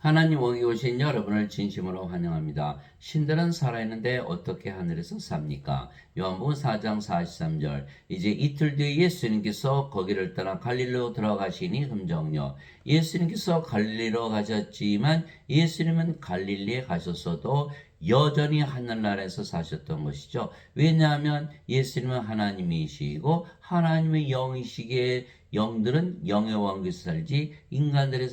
하나님 여기 오신 여러분을 진심으로 환영합니다. 신들은 살아있는데 어떻게 하늘에서 삽니까? 요한복음 4장 43절. 이제 이틀 뒤에 예수님께서 거기를 떠나 갈릴리로 들어가시니 흠정요. 예수님께서 갈릴리로 가셨지만 예수님은 갈릴리에 가셨어도 여전히 하늘나라에서 사셨던 것이죠. 왜냐하면 예수님은 하나님이시고 하나님의 영이시기에 영들은 영의 왕국에서 살지 인간들의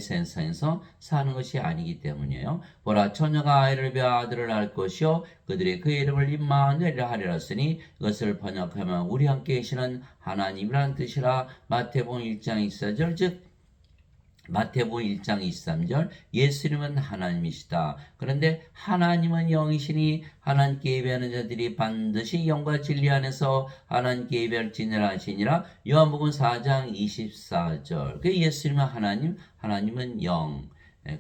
세상에서 사는 것이 아니기 때문이에요. 보라, 처녀가 아이를 베어 아들을 낳을 것이요 그들이 그 이름을 임마누엘이라 하리라 했으니 이것을 번역하면 우리 함께 계시는 하나님이란 뜻이라. 마태복음 1장 24절, 즉 마태복음 1장 23절, 예수님은 하나님이시다. 그런데 하나님은 영이시니 하나님께 예배하는 자들이 반드시 영과 진리 안에서 하나님께 예배할 지내라 하시니라. 요한복음 4장 24절. 그 예수님은 하나님, 하나님은 영.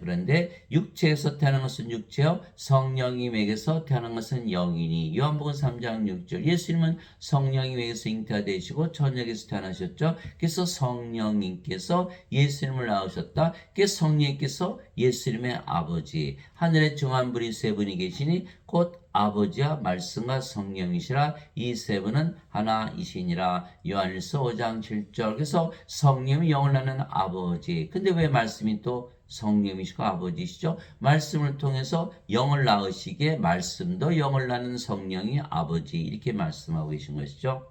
그런데 육체에서 태어난 것은 육체요, 성령님에게서 태어난 것은 영이니. 요한복음 3장 6절. 예수님은 성령님에게서 잉태되시고 천녀에게서 태어나셨죠. 그래서 성령님께서 예수님을 낳으셨다. 그래서 성령님께서 예수님의 아버지, 하늘에 중한불이 세 분이 계시니 곧 아버지와 말씀과 성령이시라. 이 세 분은 하나이시니라. 요한일서 5장 7절. 그래서 성령이 영을 낳는 아버지. 근데 왜 말씀이 또 성령이시고 아버지시죠? 말씀을 통해서 영을 낳으시기에 말씀도 영을 낳는 성령이 아버지, 이렇게 말씀하고 계신 것이죠.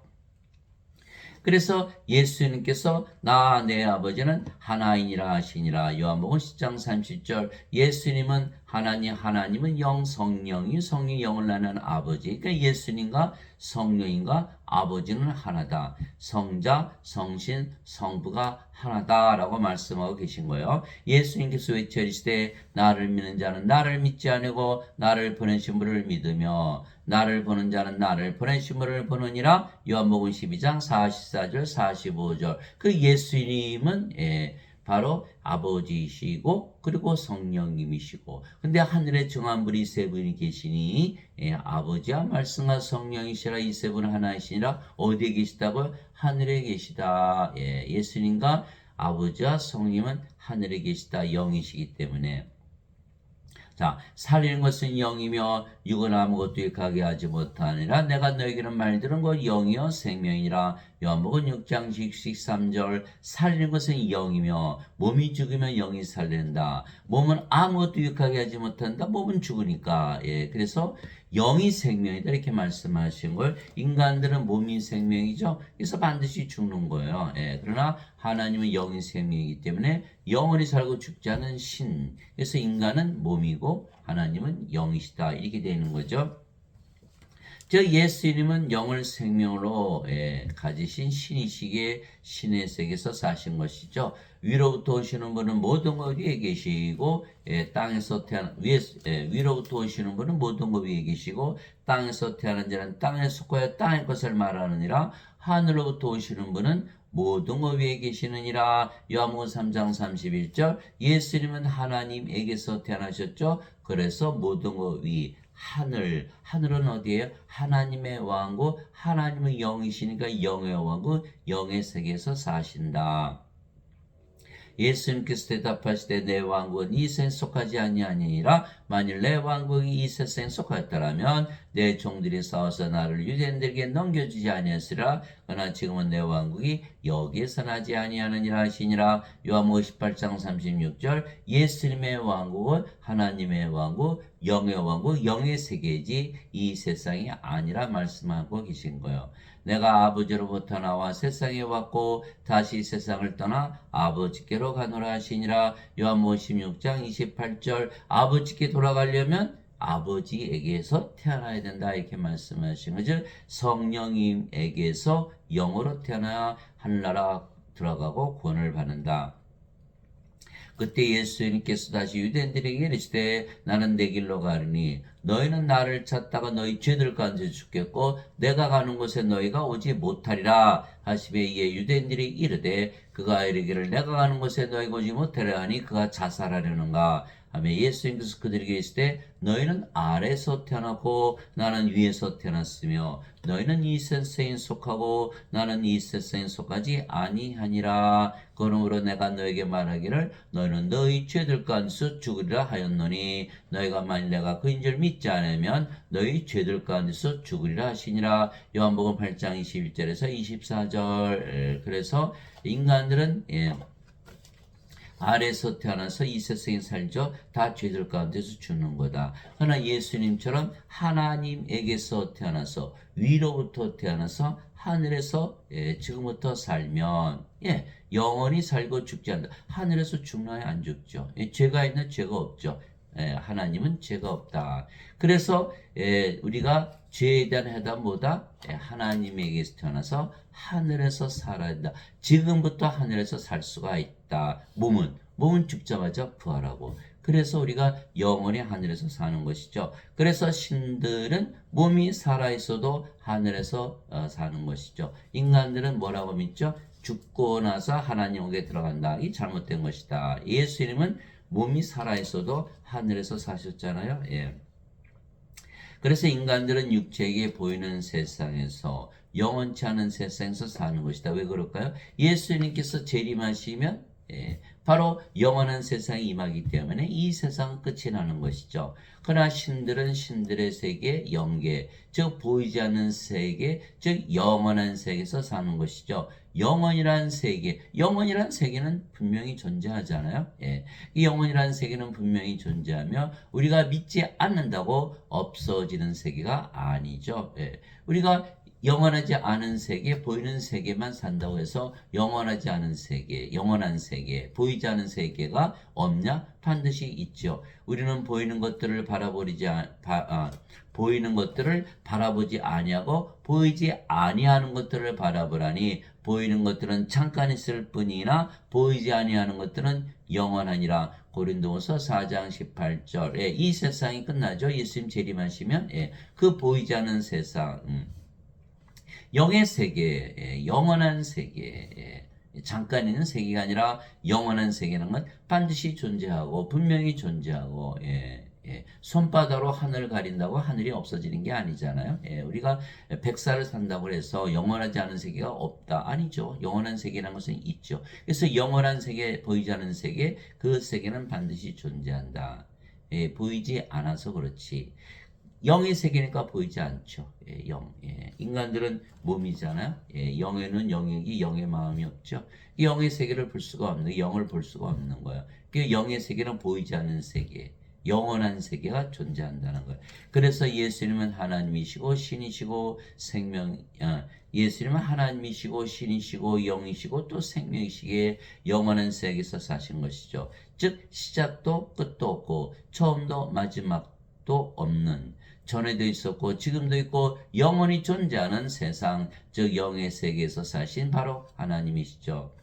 그래서 예수님께서 나 내 아버지는 하나이니라 하시니라. 요한복음 10장 30절. 예수님은 하나님, 하나님은 영, 성령이 영을 낳는 아버지. 그러니까 예수님과 성령님과 아버지는 하나다. 성자, 성신, 성부가 하나다라고 말씀하고 계신 거예요. 예수님께서 외쳐이시되 나를 믿는 자는 나를 믿지 아니고 나를 보내신 분을 믿으며 나를 보는 자는 나를 보내신 분을 보느니라. 요한복음 12장 44절 45절. 그 예수님은 바로 아버지이시고 그리고 성령님이시고, 근데 하늘에 정한불이 세 분이 계시니 아버지와 말씀과 성령이시라. 이 세 분은 하나이시니라. 어디에 계시다고요? 하늘에 계시다. 예수님과 아버지와 성령님은 하늘에 계시다. 영이시기 때문에. 자, 살리는 것은 영이며 육은 아무것도 일하게 하지 못하니라. 내가 너에게는 말들은 것 영이요 생명이라. 요한복음 6장 13절. 살리는 것은 영이며 몸이 죽으면 영이 살린다. 몸은 아무것도 유익하게 하지 못한다. 몸은 죽으니까. 그래서 영이 생명이다, 이렇게 말씀하신 걸. 인간들은 몸이 생명이죠. 그래서 반드시 죽는 거예요. 그러나 하나님은 영이 생명이기 때문에 영원히 살고 죽지 않은 신. 그래서 인간은 몸이고 하나님은 영이시다, 이렇게 되는 거죠. 저 예수님은 영을 생명으로 가지신 신이시기에 신의 세계에서 사신 것이죠. 위로부터 오시는 분은 모든 것 위에 계시고 땅에서 태어난 위로부터 오시는 분은 모든 것 위에 계시고 땅에서 태어난 자는 땅에 속하여 땅의 것을 말하느니라. 하늘로부터 오시는 분은 모든 것 위에 계시느니라. 요한복음 3장 31절. 예수님은 하나님에게서 태어나셨죠. 그래서 모든 것 위, 하늘은 어디예요? 하나님의 왕국, 하나님은 영이시니까 영의 왕국, 영의 세계에서 사신다. 예수님께서 대답하시되 내 왕국은 이 세상에 속하지 아니하니라. 만일 내 왕국이 이 세상에 속하였더라면 내 종들이 싸워서 나를 유대인들에게 넘겨주지 아니하였으리라. 그러나 지금은 내 왕국이 여기에서 나지 아니하느니라 하시니라. 요한복음 18장 36절. 예수님의 왕국은 하나님의 왕국, 영의 왕국, 영의 세계지 이 세상이 아니라 말씀하고 계신 거예요. 내가 아버지로부터 나와 세상에 왔고 다시 세상을 떠나 아버지께로 가노라 하시니라. 요한복음 16장 28절. 아버지께 돌아가려면 아버지에게서 태어나야 된다, 이렇게 말씀하신 거죠. 성령님에게서 영으로 태어나야 하늘나라 들어가고 구원을 받는다. 그때 예수님께서 다시 유대인들에게 이르시되 나는 내 길로 가리니 너희는 나를 찾다가 너희 죄들 가운데 죽겠고 내가 가는 곳에 너희가 오지 못하리라 하시매 이에 유대인들이 이르되 그가 이르기를 내가 가는 곳에 너희가 오지 못하리라 하니 그가 자살하려는가 하며 예수님께서 그들에게 이르시되 너희는 아래에서 태어났고 나는 위에서 태어났으며 너희는 이 세상에 속하고 나는 이 세상에 속하지 아니하니라. 그러므로 내가 너에게 말하기를 너희는 너희 죄들 가운데서 죽으리라 하였노니 너희가 만일 내가 그인 줄 믿지 않으면 너희 죄들 가운데서 죽으리라 하시니라. 요한복음 8장 21절에서 24절. 그래서 인간들은 아래에서 태어나서 이 세상에 살죠. 다 죄들 가운데서 죽는 거다. 그러나 예수님처럼 하나님에게서 태어나서 위로부터 태어나서 하늘에서 지금부터 살면 영원히 살고 죽지 않는다. 하늘에서 죽나요? 안 죽죠. 죄가 있는 죄가 없죠. 하나님은 죄가 없다. 그래서 우리가 죄에 대한 해답보다 하나님에게서 태어나서 하늘에서 살아야 된다. 지금부터 하늘에서 살 수가 있다. 몸은 죽자마자 부활하고. 그래서 우리가 영원히 하늘에서 사는 것이죠. 그래서 신들은 몸이 살아있어도 하늘에서 사는 것이죠. 인간들은 뭐라고 믿죠? 죽고 나서 하나님에게 들어간다. 이 잘못된 것이다. 예수님은 몸이 살아있어도 하늘에서 사셨잖아요. 그래서 인간들은 육체에게 보이는 세상에서 영원치 않은 세상에서 사는 것이다. 왜 그럴까요? 예수님께서 재림하시면 바로 영원한 세상이 임하기 때문에 이 세상은 끝이 나는 것이죠. 그러나 신들은 신들의 세계, 영계, 즉 보이지 않는 세계, 즉 영원한 세계에서 사는 것이죠. 영원이란 세계는 분명히 존재하잖아요. 이 영원이란 세계는 분명히 존재하며 우리가 믿지 않는다고 없어지는 세계가 아니죠. 우리가 영원하지 않은 세계, 보이는 세계만 산다고 해서 영원하지 않은 세계, 영원한 세계, 보이지 않은 세계가 없냐? 반드시 있죠. 우리는 보이는 것들을 보이는 것들을 바라보지 아니하고 보이지 아니하는 것들을 바라보라니 보이는 것들은 잠깐 있을 뿐이나 보이지 아니하는 것들은 영원하니라. 고린도후서 4장 18절에 이 세상이 끝나죠. 예수님 재림하시면 그 보이지 않는 세상 영의 세계, 영원한 세계, 잠깐 있는 세계가 아니라 영원한 세계라는 건 반드시 존재하고 분명히 존재하고 손바닥으로 하늘을 가린다고 하늘이 없어지는 게 아니잖아요. 우리가 100살을 산다고 해서 영원하지 않은 세계가 없다. 아니죠. 영원한 세계라는 것은 있죠. 그래서 영원한 세계, 보이지 않는 세계, 그 세계는 반드시 존재한다. 보이지 않아서 그렇지. 영의 세계니까 보이지 않죠. 영. 인간들은 몸이잖아요. 영에는 영역이 영의 마음이 없죠. 영의 세계를 볼 수가 없는, 영을 볼 수가 없는 거예요. 그 영의 세계는 보이지 않는 세계, 영원한 세계가 존재한다는 거예요. 그래서 예수님은 하나님이시고 신이시고 예수님은 하나님이시고 신이시고 영이시고 또 생명이시기에 영원한 세계에서 사신 것이죠. 즉 시작도 끝도 없고 처음도 마지막도 없는, 전에도 있었고 지금도 있고 영원히 존재하는 세상, 즉 영의 세계에서 사신 바로 하나님이시죠.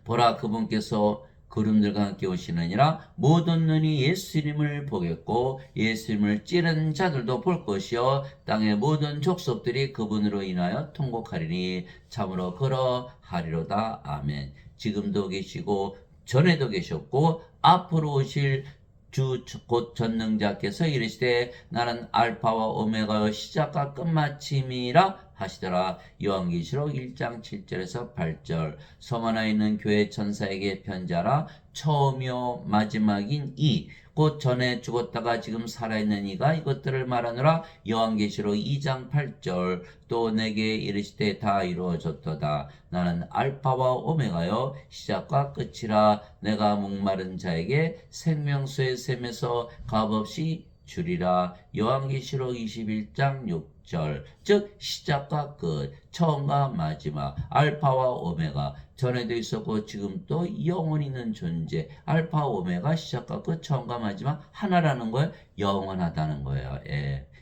보라, 그분께서 구름들과 함께 오시느니라. 모든 눈이 예수님을 보겠고 예수님을 찌른 자들도 볼 것이요 땅의 모든 족속들이 그분으로 인하여 통곡하리니 참으로 그러하리로다. 아멘. 지금도 계시고 전에도 계셨고 앞으로 오실 주 곧 전능자께서 이르시되 나는 알파와 오메가요 시작과 끝마침이라 하시더라. 요한계시록 1장 7절에서 8절. 섬 하나 있는 교회 천사에게 편지하라. 처음이요 마지막인 이 곧 전에 죽었다가 지금 살아있는 이가 이것들을 말하노라. 요한계시록 2장 8절. 또 내게 이르시되 다 이루어졌도다. 나는 알파와 오메가요 시작과 끝이라. 내가 목마른 자에게 생명수의 샘에서 값없이 주리라. 요한계시록 21장 6절. 즉 시작과 끝, 처음과 마지막, 알파와 오메가, 전에도 있었고 지금 또 영원히 있는 존재, 알파 오메가, 시작과 끝, 처음과 마지막 하나라는 거예요. 영원하다는 거예요.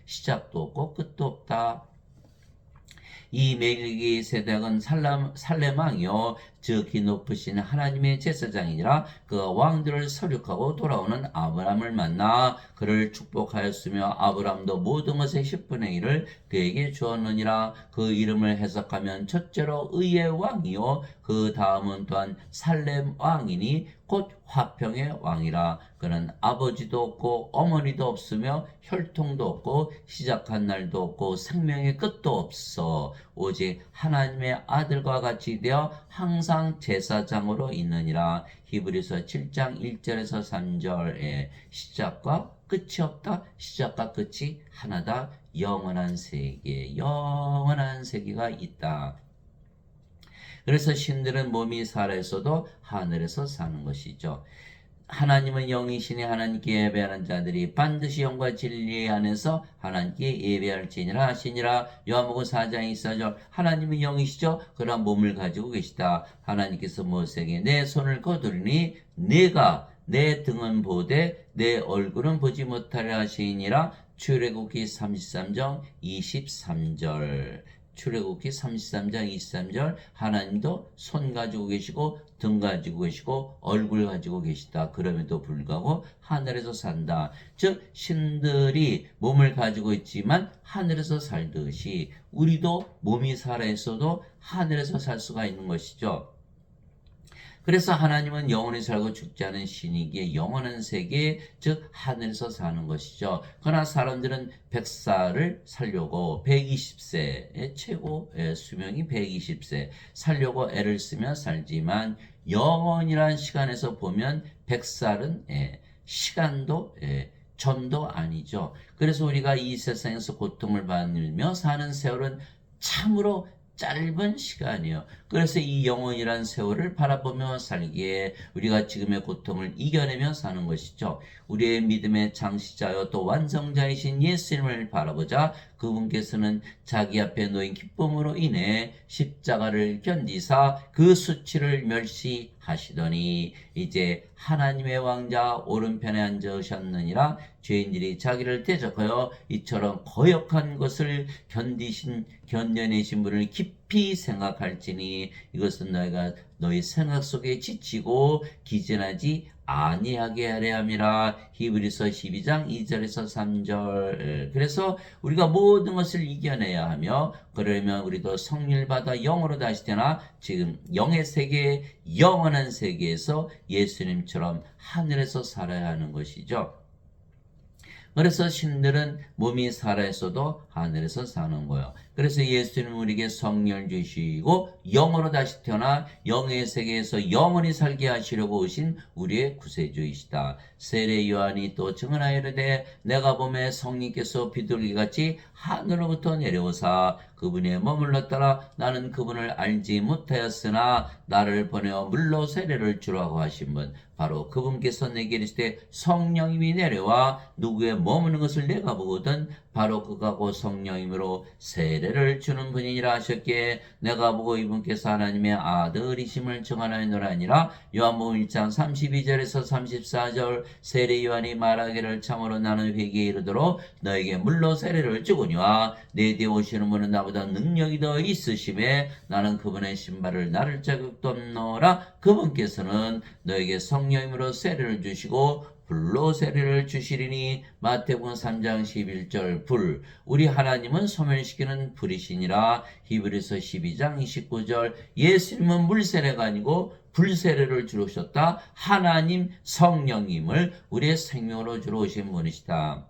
시작도 없고 끝도 없다. 이 멜기세덱은 살렘 왕이요 지극히 높으신 하나님의 제사장이니라. 그가 왕들을 설육하고 돌아오는 아브람을 만나 그를 축복하였으며 아브람도 모든 것의 10분의 1을 그에게 주었느니라. 그 이름을 해석하면 첫째로 의의 왕이요 그 다음은 또한 살렘 왕이니 곧 화평의 왕이라. 그는 아버지도 없고 어머니도 없으며 혈통도 없고 시작한 날도 없고 생명의 끝도 없어 오직 하나님의 아들과 같이 되어 항상 제사장으로 있느니라. 히브리서 7장 1절에서 3절에 시작과 끝이 없다. 시작과 끝이 하나다. 영원한 세계, 영원한 세계가 있다. 그래서 신들은 몸이 살아있어도 하늘에서 사는 것이죠. 하나님은 영이시니 하나님께 예배하는 자들이 반드시 영과 진리 안에서 하나님께 예배할지니라 하시니라. 요한복음 4장 24절 하나님은 영이시죠. 그러나 몸을 가지고 계시다. 하나님께서 모세에게 내 손을 거두리니 내가 내 등은 보되 내 얼굴은 보지 못하려 하시니라. 출애굽기 33장 23절 출애굽기 33장 23절 하나님도 손 가지고 계시고 등 가지고 계시고 얼굴 가지고 계시다. 그럼에도 불구하고 하늘에서 산다. 즉 신들이 몸을 가지고 있지만 하늘에서 살듯이 우리도 몸이 살아있어도 하늘에서 살 수가 있는 것이죠. 그래서 하나님은 영원히 살고 죽지 않은 신이기에 영원한 세계, 즉 하늘에서 사는 것이죠. 그러나 사람들은 100살을 살려고 120세, 최고 수명이 120세 살려고 애를 쓰며 살지만 영원이란 시간에서 보면 100살은 시간도 전도 아니죠. 그래서 우리가 이 세상에서 고통을 받으며 사는 세월은 참으로 짧은 시간이요. 그래서 이 영원이란 세월을 바라보며 살기에 우리가 지금의 고통을 이겨내며 사는 것이죠. 우리의 믿음의 창시자요 또 완성자이신 예수님을 바라보자. 그분께서는 자기 앞에 놓인 기쁨으로 인해 십자가를 견디사 그 수치를 멸시하시더니 이제 하나님의 왕자 오른편에 앉으셨느니라. 죄인들이 자기를 대적하여 이처럼 거역한 것을 견뎌내신 분을 깊이 생각할지니 이것은 너희가 너희 생각 속에 지치고 기진하지 아니하게 하려 함이라. 히브리서 12장 2절에서 3절. 그래서 우리가 모든 것을 이겨내야 하며 그러면 우리도 성령을 받아 영으로 다시 태어나 지금 영의 세계, 영원한 세계에서 예수님처럼 하늘에서 살아야 하는 것이죠. 그래서 신들은 몸이 살아있어도 하늘에서 사는 거예요. 그래서 예수님은 우리에게 성령을 주시고 영으로 다시 태어나 영의 세계에서 영원히 살게 하시려고 오신 우리의 구세주이시다. 세례 요한이 또 증언하여 이르되 내가 보매 성령께서 비둘기같이 하늘로부터 내려오사 그분의 머물렀더라. 나는 그분을 알지 못하였으나 나를 보내어 물로 세례를 주라고 하신 분 바로 그분께서 내게 이르시되 성령님이 내려와 누구의 머무는 것을 내가 보거든 바로 그가 곧 성령이므로 세례를 주는 분이니라 하셨기에 내가 보고 이분께서 하나님의 아들이심을 증언하였노라 하니라. 요한복음 1장 32절에서 34절 세례 요한이 말하기를 참으로 나는 회개에 이르도록 너에게 물로 세례를 주거니와 내 뒤에 오시는 분은 나보다 능력이 더 있으심에 나는 그분의 신발을 나를 자격도 없노라. 그분께서는 너에게 성령님으로 세례를 주시고 불로 세례를 주시리니. 마태복음 3장 11절 불 우리 하나님은 소멸시키는 불이시니라. 히브리서 12장 29절 예수님은 물세례가 아니고 불세례를 주러 오셨다. 하나님 성령님을 우리의 생명으로 주러 오신 분이시다.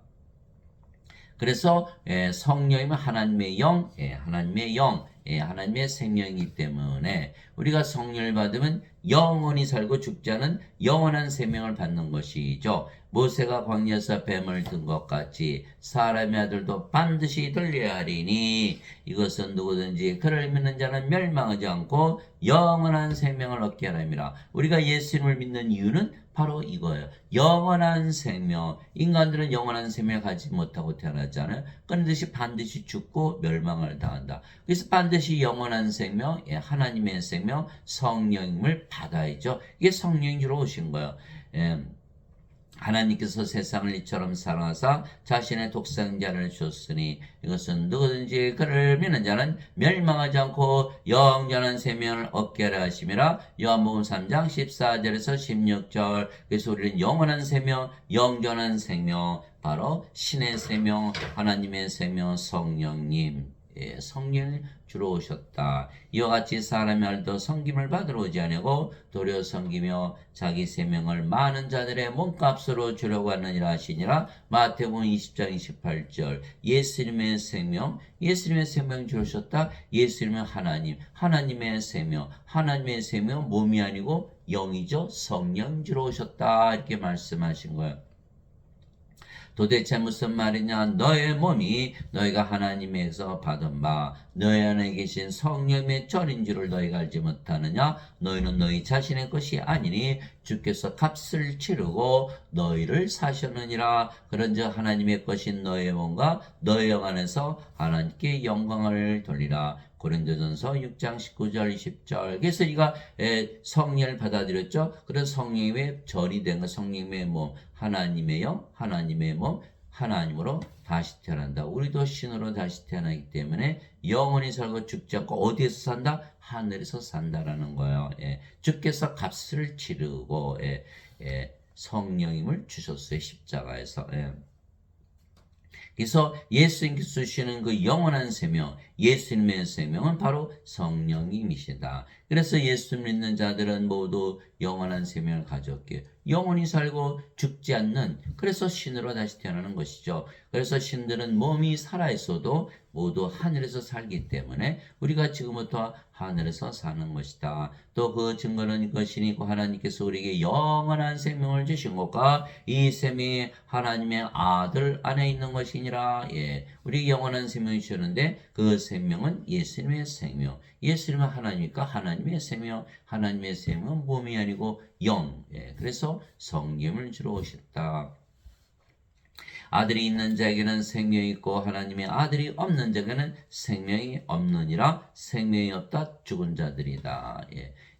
그래서 성령님은 하나님의 영, 하나님의 영, 하나님의 생명이기 때문에 우리가 성령을 받으면 영원히 살고 죽지 않은 영원한 생명을 받는 것이죠. 모세가 광야에서 뱀을 든 것 같이 사람의 아들도 반드시 들려야 하리니 이것은 누구든지 그를 믿는 자는 멸망하지 않고 영원한 생명을 얻게 하랍니다. 우리가 예수님을 믿는 이유는 바로 이거예요. 영원한 생명. 인간들은 영원한 생명을 가지 못하고 태어났잖아요. 반드시 죽고 멸망을 당한다. 그래서 반드시 영원한 생명, 하나님의 생명, 성령님을 받아야죠. 이게 성령이 주러 오신 거예요. 하나님께서 세상을 이처럼 사랑하사 자신의 독생자를 주셨으니 이것은 누구든지 그를 믿는 자는 멸망하지 않고 영원한 생명을 얻게 하려 하심이라. 요한복음 3장 14절에서 16절. 그래서 우리는 영원한 생명, 영원한 생명, 바로 신의 생명, 하나님의 생명, 성령님, 성령을 주로 오셨다. 이와 같이 사람이 알도 섬김을 받으러 오지 아니고 도리어 섬기며 자기 생명을 많은 자들의 몸값으로 주려고 하느니라 하시니라. 마태복음 20장 28절. 예수님의 생명, 예수님의 생명 주셨다. 예수님은 하나님, 하나님의 생명, 하나님의 생명 몸이 아니고 영이죠. 성령 주로 오셨다. 이렇게 말씀하신 거예요. 도대체 무슨 말이냐? 너의 몸이 너희가 하나님에서 받은 바 너희 안에 계신 성령의 절인 줄을 너희가 알지 못하느냐? 너희는 너희 자신의 것이 아니니 주께서 값을 치르고 너희를 사셨느니라. 그런즉 하나님의 것인 너의 몸과 너의 영 안에서 하나님께 영광을 돌리라. 고린도전서 6장 19절 20절. 그래서 우리가 성령을 받아들였죠. 그런 성령의 절이 된 것, 성령의 몸, 하나님의 영, 하나님의 몸, 하나님으로 다시 태어난다. 우리도 신으로 다시 태어나기 때문에 영원히 살고 죽지 않고 어디에서 산다? 하늘에서 산다라는 거예요. 주께서 값을 치르고 성령임을 주셨어요. 십자가에서. 그래서 예수님께서 주시는 그 영원한 생명, 예수님의 생명은 바로 성령님이시다. 그래서 예수 믿는 자들은 모두 영원한 생명을 가졌기에 영원히 살고 죽지 않는, 그래서 신으로 다시 태어나는 것이죠. 그래서 신들은 몸이 살아있어도 모두 하늘에서 살기 때문에 우리가 지금부터 하늘에서 사는 것이다. 또 그 증거는 이것이니 하나님께서 우리에게 영원한 생명을 주신 것과 이 생명이 하나님의 아들 안에 있는 것이니라. 우리 영원한 생명이 주셨는데 그 생명은 예수님의 생명. 예수님은 하나님이니까 하나님의 생명, 하나님의 생명은 몸이 아니고 영. 그래서 성령을 주러 오셨다. 아들이 있는 자에게는 생명이 있고 하나님의 아들이 없는 자에게는 생명이 없느니라. 생명이 없다 죽은 자들이다.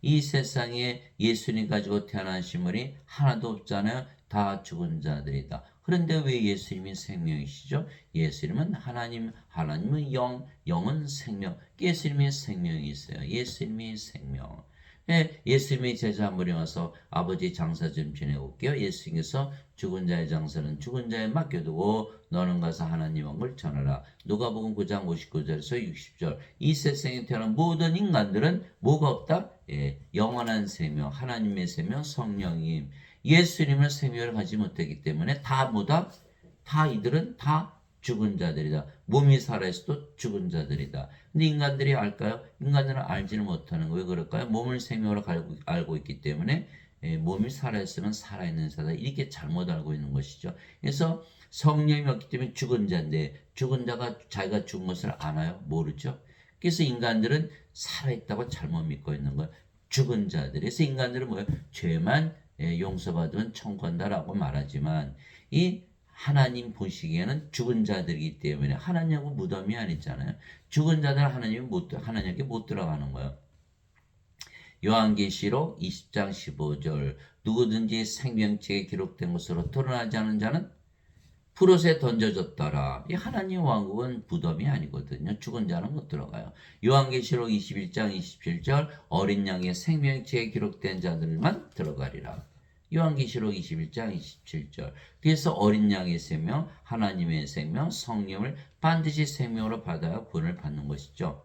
이 세상에 예수님 가지고 태어나신 분이 하나도 없잖아요. 다 죽은 자들이다. 그런데 왜 예수님이 생명이시죠? 예수님은 하나님, 하나님은 영, 영은 생명. 예수님의 생명이 있어요. 예수님의 생명. 예수님의 제자 한 분이 와서 아버지 장사 좀 지내고 올게요. 예수님께서 죽은 자의 장사는 죽은 자에 맡겨두고 너는 가서 하나님 왕을 전하라. 누가복음 9장 59절에서 60절. 이 세상에 태어난 모든 인간들은 뭐가 없다? 영원한 생명, 하나님의 생명, 성령님. 예수님을 생명을 가지 못했기 때문에 다 뭐다? 다 이들은 다 죽은 자들이다. 몸이 살아있어도 죽은 자들이다. 근데 인간들이 알까요? 인간들은 알지를 못하는 거예요. 왜 그럴까요? 몸을 생명으로 알고 있기 때문에 몸이 살아있으면 살아있는 자다. 이렇게 잘못 알고 있는 것이죠. 그래서 성령이 없기 때문에 죽은 자인데 죽은 자가 자기가 죽은 것을 아나요? 모르죠. 그래서 인간들은 살아있다고 잘못 믿고 있는 거예요. 죽은 자들. 그래서 인간들은 뭐예요? 죄만 용서받으면 천국한다라고 말하지만 이 하나님 보시기에는 죽은 자들이기 때문에 하나님하고 무덤이 아니잖아요. 죽은 자들 하나님께 못 들어가는 거예요. 요한계시록 20장 15절. 누구든지 생명책에 기록된 것으로 드러나지 않은 자는 푸릇에 던져졌더라. 이 하나님 왕국은 무덤이 아니거든요. 죽은 자는 못 들어가요. 요한계시록 21장 27절. 어린 양의 생명책에 기록된 자들만 들어가리라. 요한계시록 21장 27절. 그래서 어린 양의 생명, 하나님의 생명, 성령을 반드시 생명으로 받아야 구원을 받는 것이죠.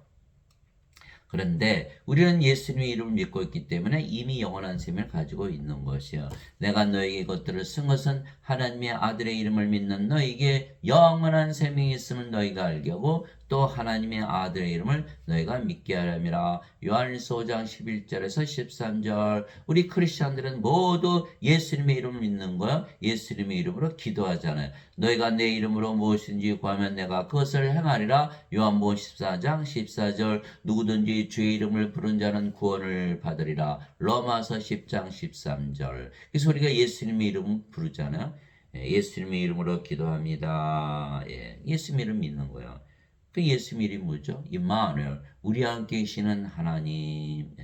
그런데 우리는 예수님의 이름을 믿고 있기 때문에 이미 영원한 생명을 가지고 있는 것이요. 내가 너에게 이것들을 쓴 것은 하나님의 아들의 이름을 믿는 너에게 영원한 생명이 있음을 너희가 알게 하고 또 하나님의 아들의 이름을 너희가 믿게 하려니라. 요한일서 5장 11절에서 13절. 우리 크리스천들은 모두 예수님의 이름을 믿는 거야. 예수님의 이름으로 기도하잖아요. 너희가 내 이름으로 무엇인지 구하면 내가 그것을 행하리라. 요한복음 14장 14절. 누구든지 주의 이름을 부른 자는 구원을 받으리라. 로마서 10장 13절. 그래서 우리가 예수님의 이름을 부르잖아요. 예수님의 이름으로 기도합니다. 예수님의 이름 믿는 거예요. 그 예수님 이름이 뭐죠? 임마누엘, 우리와 함께 계시는 하나님.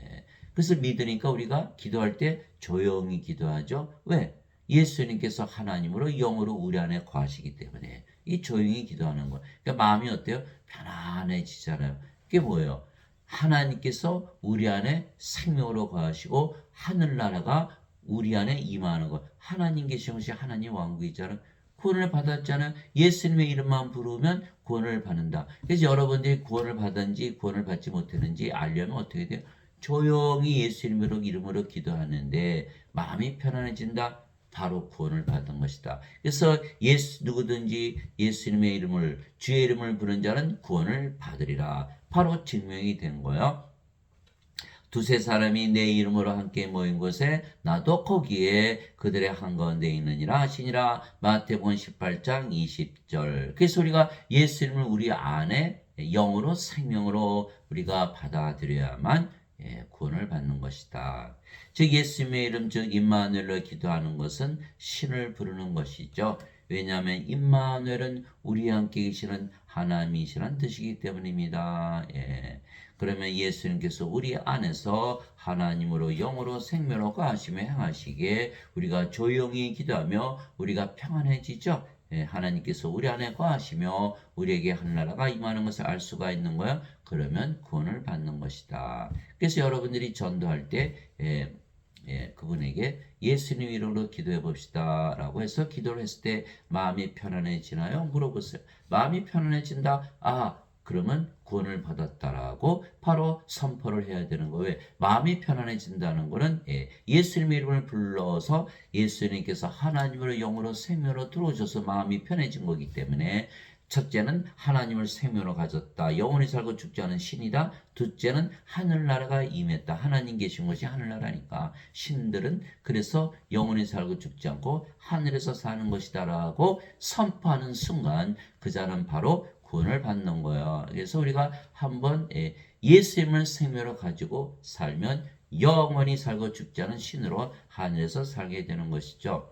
그래서 믿으니까 우리가 기도할 때 조용히 기도하죠. 왜? 예수님께서 하나님으로 영으로 우리 안에 거하시기 때문에 이 조용히 기도하는 거예요. 그러니까 마음이 어때요? 편안해지잖아요. 그게 뭐예요? 하나님께서 우리 안에 생명으로 거하시고 하늘나라가 우리 안에 임하는 것. 하나님 계신 것이 하나님 왕국이잖아요. 구원을 받았잖아요. 예수님의 이름만 부르면 구원을 받는다. 그래서 여러분들이 구원을 받았는지 구원을 받지 못했는지 알려면 어떻게 돼요? 조용히 예수님으로 이름으로 기도하는데 마음이 편안해진다. 바로 구원을 받은 것이다. 그래서 누구든지 예수님의 이름을 주의 이름을 부른 자는 구원을 받으리라. 바로 증명이 된 거예요. 두세 사람이 내 이름으로 함께 모인 곳에 나도 거기에 그들의 한가운데 있느니라 하시니라. 마태복음 18장 20절. 그래서 우리가 예수님을 우리 안에 영으로 생명으로 우리가 받아들여야만 구원을 받는 것이다. 즉 예수님의 이름 즉 임마누엘로 기도하는 것은 신을 부르는 것이죠. 왜냐하면 임마누엘은 우리와 함께 계시는 하나님이시라는 뜻이기 때문입니다. 그러면 예수님께서 우리 안에서 하나님으로 영으로 생명으로 거하시며 행하시기에 우리가 조용히 기도하며 우리가 평안해지죠. 하나님께서 우리 안에 거하시며 우리에게 하늘나라가 임하는 것을 알 수가 있는 거예요. 그러면 구원을 받는 것이다. 그래서 여러분들이 전도할 때 그분에게 예수님 이름으로 기도해 봅시다 라고 해서 기도를 했을 때 마음이 편안해지나요? 물어보세요. 마음이 편안해진다? 그러면 구원을 받았다라고 바로 선포를 해야 되는 거예요. 왜? 마음이 편안해진다는 거는 예수님의 이름을 불러서 예수님께서 하나님으로 영으로 생명으로 들어오셔서 마음이 편해진 거기 때문에 첫째는 하나님을 생명으로 가졌다. 영원히 살고 죽지 않은 신이다. 둘째는 하늘나라가 임했다. 하나님 계신 것이 하늘나라니까. 신들은 그래서 영원히 살고 죽지 않고 하늘에서 사는 것이다라고 선포하는 순간 그 자는 바로 구원을 받는 거예요. 그래서 우리가 한번 예수님을 생명으로 가지고 살면 영원히 살고 죽지 않은 신으로 하늘에서 살게 되는 것이죠.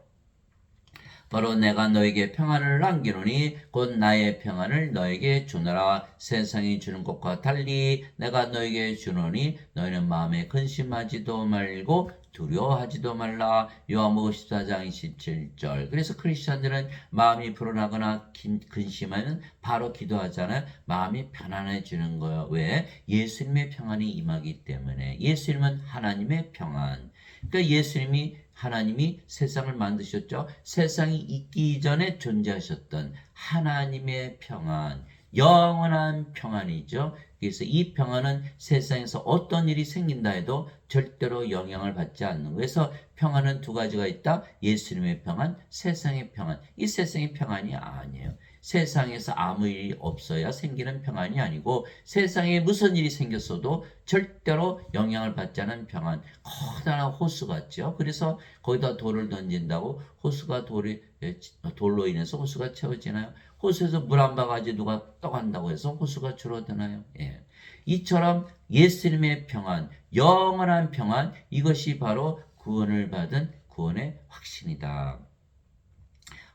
바로 내가 너에게 평안을 남기노니 곧 나의 평안을 너에게 주노라. 세상이 주는 것과 달리 내가 너에게 주노니 너희는 마음에 근심하지도 말고 두려워하지도 말라. 요한복음 14장 27절. 그래서 크리스천들은 마음이 불안하거나 근심하면 바로 기도하잖아요. 마음이 편안해지는 거예요. 왜? 예수님의 평안이 임하기 때문에. 예수님은 하나님의 평안. 그러니까 하나님이 세상을 만드셨죠. 세상이 있기 전에 존재하셨던 하나님의 평안, 영원한 평안이죠. 그래서 이 평안은 세상에서 어떤 일이 생긴다 해도 절대로 영향을 받지 않는 거예요. 그래서 평안은 두 가지가 있다. 예수님의 평안, 세상의 평안. 이 세상의 평안이 아니에요. 세상에서 아무 일이 없어야 생기는 평안이 아니고 세상에 무슨 일이 생겼어도 절대로 영향을 받지 않은 평안. 커다란 호수 같죠. 그래서 거기다 돌을 던진다고 호수가 돌로 인해서 호수가 채워지나요? 호수에서 물 한 바가지 누가 떠간다고 해서 호수가 줄어드나요? 이처럼 예수님의 평안, 영원한 평안, 이것이 바로 구원을 받은 구원의 확신이다.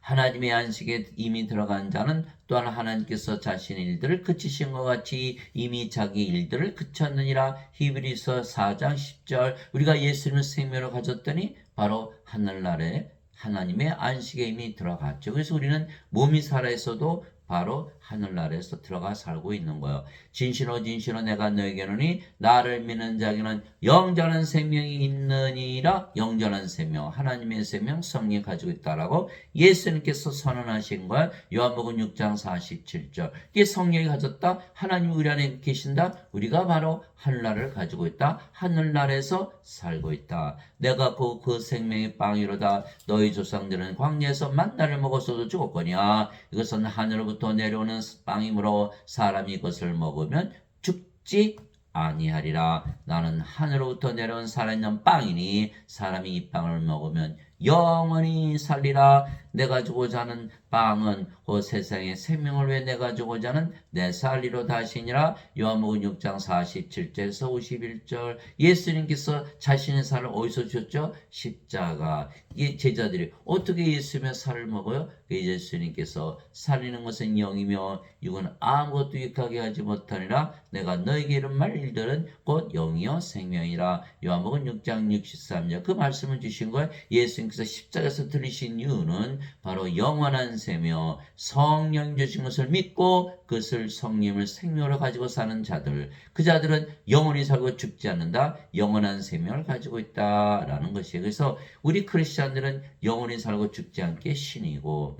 하나님의 안식에 이미 들어간 자는 또한 하나님께서 자신의 일들을 그치신 것 같이 이미 자기 일들을 그쳤느니라. 히브리서 4장 10절. 우리가 예수님을 생명으로 가졌더니 바로 하늘나라에 하나님의 안식에 이미 들어갔죠. 그래서 우리는 몸이 살아있어도 바로 하늘나라에서 들어가 살고 있는 거예요. 진실로 내가 너에게노니 나를 믿는 자에게는 영전한 생명이 있느니라. 영전한 생명, 하나님의 생명, 성령이 가지고 있다라고 예수님께서 선언하신 거예요. 요한복음 6장 47절. 이게 성령이 가졌다. 하나님 우리 안에 계신다. 우리가 바로 하늘나라를 가지고 있다. 하늘나라에서 살고 있다. 내가 그 생명의 빵이로다. 너희 조상들은 광야에서 만나를 먹었어도 죽었거니와 이것은 하늘로부터 내려오는 빵이므로 사람이 이것을 먹으면 죽지 아니하리라. 나는 하늘로부터 내려온 살아있는 빵이니 사람이 이 빵을 먹으면 영원히 살리라. 내가 주고자 하는 빵은 그 세상의 생명을 위해 내가 주고자 하는 내 살리로다 하시니라. 요한복음 6장 47절에서 51절. 예수님께서 자신의 살을 어디서 주셨죠? 십자가. 이 제자들이 어떻게 예수님의 살을 먹어요? 예수님께서 살리는 것은 영이며 육은 아무것도 유익하게 하지 못하니라. 내가 너에게 이런 말 일들은 곧 영이요 생명이라. 요한복음 6장 63절 그 말씀을 주신 거예요. 예수님께서 십자가에서 들리신 이유는 바로 영원한 생명, 성령 주신 것을 믿고 그것을 성령을 생명으로 가지고 사는 자들, 그 자들은 영원히 살고 죽지 않는다. 영원한 생명을 가지고 있다라는 것이에요. 그래서 우리 크리스찬들은 영원히 살고 죽지 않게 신이고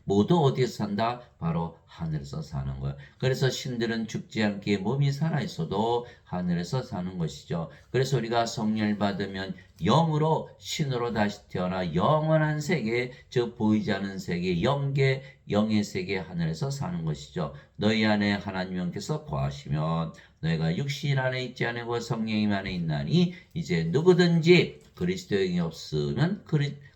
모두 어디에서 산다? 바로 하늘에서 사는 거예요. 그래서 신들은 죽지 않게 몸이 살아있어도 하늘에서 사는 것이죠. 그래서 우리가 성령을 받으면 영으로 신으로 다시 태어나 영원한 세계, 즉 보이지 않는 세계, 영의 세계 하늘에서 사는 것이죠. 너희 안에 하나님 영께서 거하시면 너희가 육신 안에 있지 않고 성령님 안에 있나니 이제 누구든지 그리스도의 영이 없으면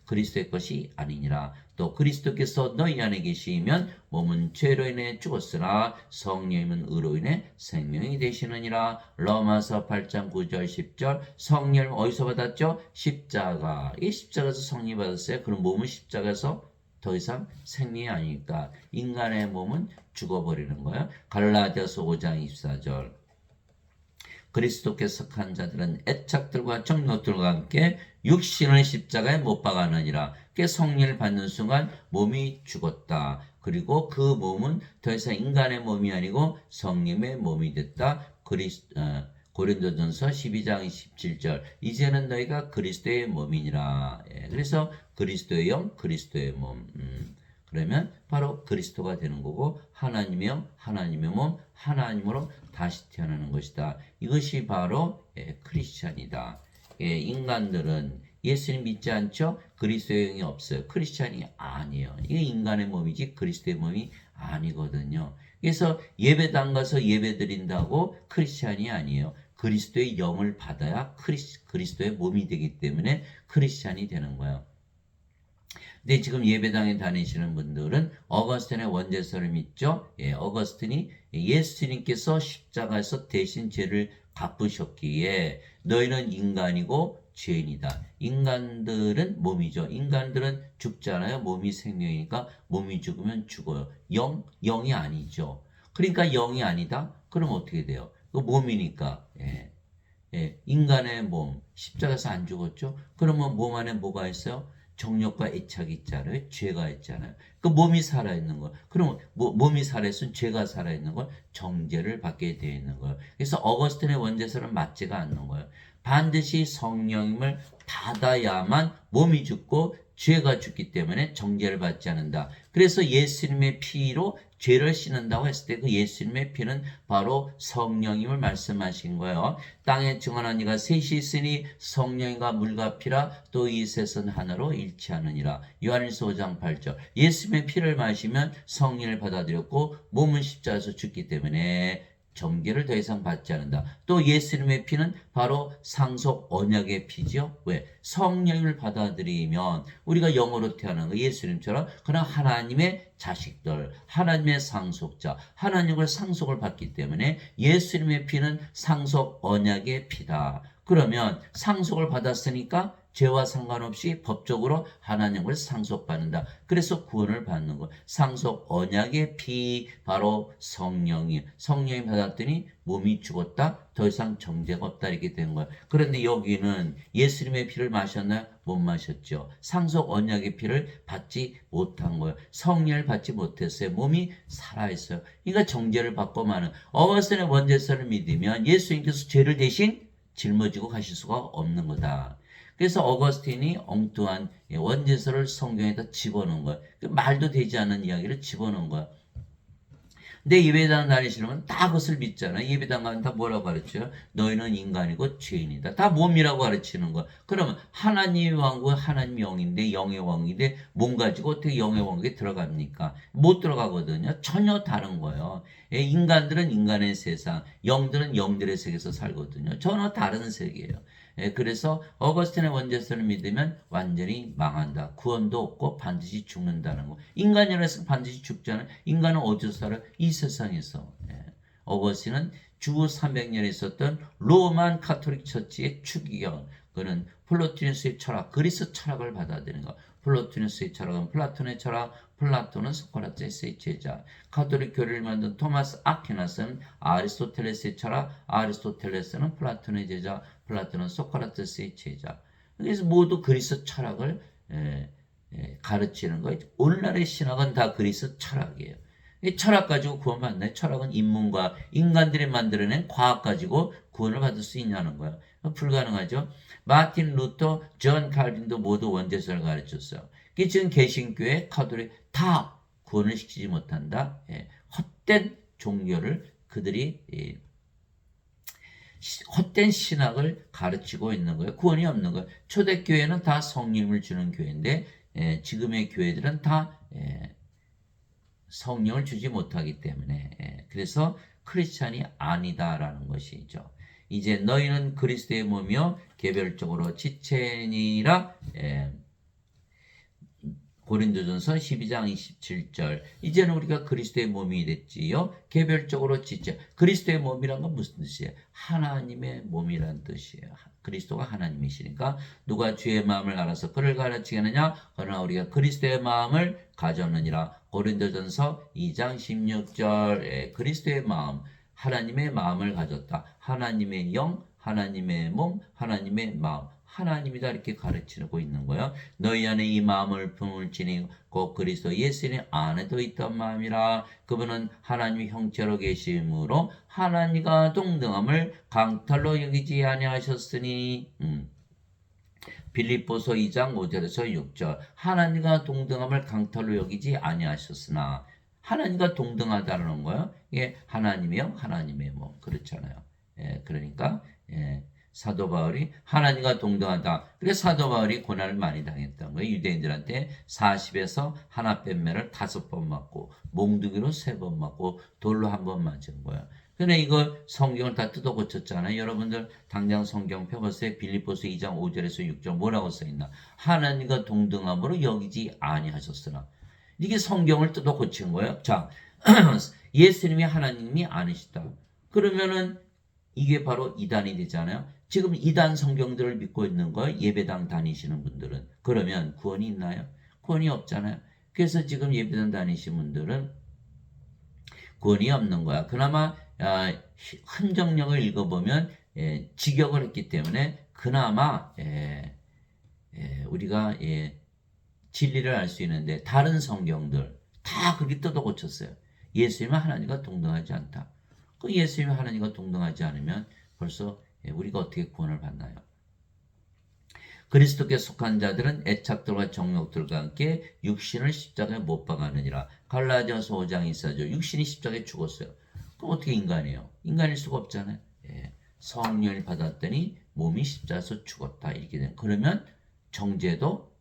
그리스도의 것이 아니니라. 또 그리스도께서 너희 안에 계시면 몸은 죄로 인해 죽었으나 성령님은 의로 인해 생명이 되시느니라. 로마서 8장 9절 10절 성령 어디서 받았죠? 십자가. 이 십자가에서 성령 받았어요. 그럼 몸은 십자가에서 더 이상 생명이 아니니까 인간의 몸은 죽어버리는 거예요. 갈라디아서 5장 24절 그리스도께 속한 자들은 애착들과 정욕들과 함께 육신을 십자가에 못 박아느니라. 성령을 받는 순간 몸이 죽었다. 그리고 그 몸은 더 이상 인간의 몸이 아니고 성령의 몸이 됐다. 고린도전서 12장 27절 이제는 너희가 그리스도의 몸이니라. 그래서 그리스도의 영, 그리스도의 몸. 그러면 바로 그리스도가 되는 거고 하나님의 영, 하나님의 몸, 하나님으로 다시 태어나는 것이다. 이것이 바로 크리스찬이다. 인간들은 예수님 믿지 않죠? 그리스도의 영이 없어요. 크리스찬이 아니에요. 이게 인간의 몸이지 그리스도의 몸이 아니거든요. 그래서 예배당 가서 예배 드린다고 크리스찬이 아니에요. 그리스도의 영을 받아야 그리스도의 몸이 되기 때문에 크리스찬이 되는 거예요. 근데 지금 예배당에 다니시는 분들은 어거스틴의 원죄서를 믿죠? 어거스틴이 예수님께서 십자가에서 대신 죄를 갚으셨기에 너희는 인간이고 죄인이다. 인간들은 몸이죠. 인간들은 죽잖아요. 몸이 생명이니까 몸이 죽으면 죽어요. 영이 아니죠. 그러니까 영이 아니다? 그럼 어떻게 돼요? 그 몸이니까. 인간의 몸, 십자가에서 안 죽었죠? 그러면 몸 안에 뭐가 있어요? 정욕과 애착이 있잖아요. 죄가 있잖아요. 그 몸이 살아있는 거. 그럼 몸이 살아있으면 죄가 살아있는 걸 정죄를 받게 되어 있는 거예요. 그래서 어거스틴의 원죄서는 맞지가 않는 거예요. 반드시 성령님을 받아야만 몸이 죽고 죄가 죽기 때문에 정죄를 받지 않는다. 그래서 예수님의 피로 죄를 씻는다고 했을 때 그 예수님의 피는 바로 성령님을 말씀하신 거예요. 땅에 증언한 이가 셋이 있으니 성령과 물과 피라 또 이 셋은 하나로 일치하느니라. 요한일서 5장 8절 예수님의 피를 마시면 성령을 받아들였고 몸은 십자가에서 죽기 때문에 정죄를 더 이상 받지 않는다. 또 예수님의 피는 바로 상속 언약의 피죠. 왜? 성령을 받아들이면 우리가 영으로 태어난 거 예수님처럼 그런 하나님의 자식들, 하나님의 상속자, 하나님을 상속을 받기 때문에 예수님의 피는 상속 언약의 피다. 그러면 상속을 받았으니까 죄와 상관없이 법적으로 하나님을 상속받는다. 그래서 구원을 받는 것. 상속 언약의 피 바로 성령이 받았더니 몸이 죽었다. 더 이상 정죄가 없다 이렇게 된 거야. 그런데 여기는 예수님의 피를 마셨나요? 못 마셨죠. 상속 언약의 피를 받지 못한 거예요. 성령을 받지 못했어요. 몸이 살아있어요. 그러니까 정죄를 받고 마는 어거스틴의 원죄서를 믿으면 예수님께서 죄를 대신 짊어지고 가실 수가 없는 거다. 그래서 어거스틴이 엉뚱한 원죄서를 성경에다 집어넣은 거야. 말도 되지 않는 이야기를 집어넣은 거야. 근데 예배당 다니시려면 다 그것을 믿잖아. 예배당 가면 다 뭐라고 가르쳐요? 너희는 인간이고 죄인이다. 다 몸이라고 가르치는 거야. 그러면 하나님의 왕국 하나님의 영인데 영의 왕인데 몸 가지고 어떻게 영의 왕국에 들어갑니까? 못 들어가거든요. 전혀 다른 거예요. 인간들은 인간의 세상, 영들은 영들의 세계에서 살거든요. 전혀 다른 세계예요. 그래서 어거스틴의 원죄서를 믿으면 완전히 망한다. 구원도 없고 반드시 죽는다는 거. 인간이라서 반드시 죽잖아요. 인간은 어디서 살아요? 이 세상에서. 어거스틴은 주 300년에 있었던 로만 카톨릭 처치의 추기경, 그는 플로티누스의 철학, 그리스 철학을 받아들이는 거. 플로티누스의 철학은 플라톤의 철학, 플라톤은 소크라테스의 제자. 가톨릭 교리를 만든 토마스 아퀴나스는 아리스토텔레스의 철학, 아리스토텔레스는 플라톤의 제자, 플라톤은 소크라테스의 제자. 그래서 모두 그리스 철학을 가르치는 거예요. 오늘날의 신학은 다 그리스 철학이에요. 이 철학 가지고 구원받나요? 철학은 인문과 인간들이 만들어낸 과학 가지고 구원을 받을 수 있냐는 거예요. 불가능하죠. 마틴 루터, 존 칼빈도 모두 원죄설을 가르쳤어요. 지금 개신교회, 카톨릭 다 구원을 시키지 못한다. 헛된 종교를 그들이 헛된 신학을 가르치고 있는 거예요. 구원이 없는 거예요. 초대교회는 다 성령을 주는 교회인데 지금의 교회들은 다 성령을 주지 못하기 때문에 그래서 크리스찬이 아니다라는 것이죠. 이제 너희는 그리스도의 몸이요 개별적으로 지체니라. 고린도전서 12장 27절. 이제는 우리가 그리스도의 몸이 됐지요. 개별적으로 지체. 그리스도의 몸이란 건 무슨 뜻이에요? 하나님의 몸이란 뜻이에요. 그리스도가 하나님이시니까 누가 주의 마음을 알아서 그를 가르치겠느냐? 그러나 우리가 그리스도의 마음을 가졌느니라. 고린도전서 2장 16절. 그리스도의 마음, 하나님의 마음을 가졌다. 하나님의 영, 하나님의 몸, 하나님의 마음. 하나님이다 이렇게 가르치고 있는 거예요. 너희 안에 이 마음을 품을지니 곧 그리스도 예수님 안에도 있던 마음이라. 그분은 하나님의 형체로 계심으로 하나님과 동등함을 강탈로 여기지 아니하셨으니. 빌립보서 2장 5절에서 6절. 하나님과 동등함을 강탈로 여기지 아니하셨으나. 하나님과 동등하다는 거예요. 이게 하나님이요, 하나님의 몸. 그렇잖아요. 그러니까 사도 바울이 하나님과 동등하다. 그래서 사도 바울이 고난을 많이 당했던 거예요. 유대인들한테 40에서 하나 뺀 매를 5번 맞고 몽둥이로 3번 맞고 돌로 1번 맞은 거예요. 근데 이거 성경을 다 뜯어 고쳤잖아요. 여러분들 당장 성경 펴보세요. 빌립보서 2장 5절에서 6절 뭐라고 써있나? 하나님과 동등함으로 여기지 아니하셨으나. 이게 성경을 뜯어 고친 거예요. 자, 예수님이 하나님이 아니시다. 그러면은 이게 바로 이단이 되잖아요. 지금 이단 성경들을 믿고 있는 거예요. 예배당 다니시는 분들은. 그러면 구원이 있나요? 구원이 없잖아요. 그래서 지금 예배당 다니시는 분들은 구원이 없는 거야. 그나마 흔적령을 읽어보면 직역을 했기 때문에 그나마 우리가 진리를 알 수 있는데 다른 성경들 다 그렇게 뜯어 고쳤어요. 예수님은 하나님과 동등하지 않다. 그 예수님이 하나님과 동등하지 않으면 벌써 우리가 어떻게 구원을 받나요? 그리스도께 속한 자들은 애착들과 정욕들과 함께 육신을 십자가에 못 박았느니라. 갈라디아서 5장 24절. 육신이 십자가에 죽었어요. 그럼 어떻게 인간이에요? 인간일 수가 없잖아요. 성령을 받았더니 몸이 십자가에서 죽었다. 이렇게 되는. 그러면 정죄도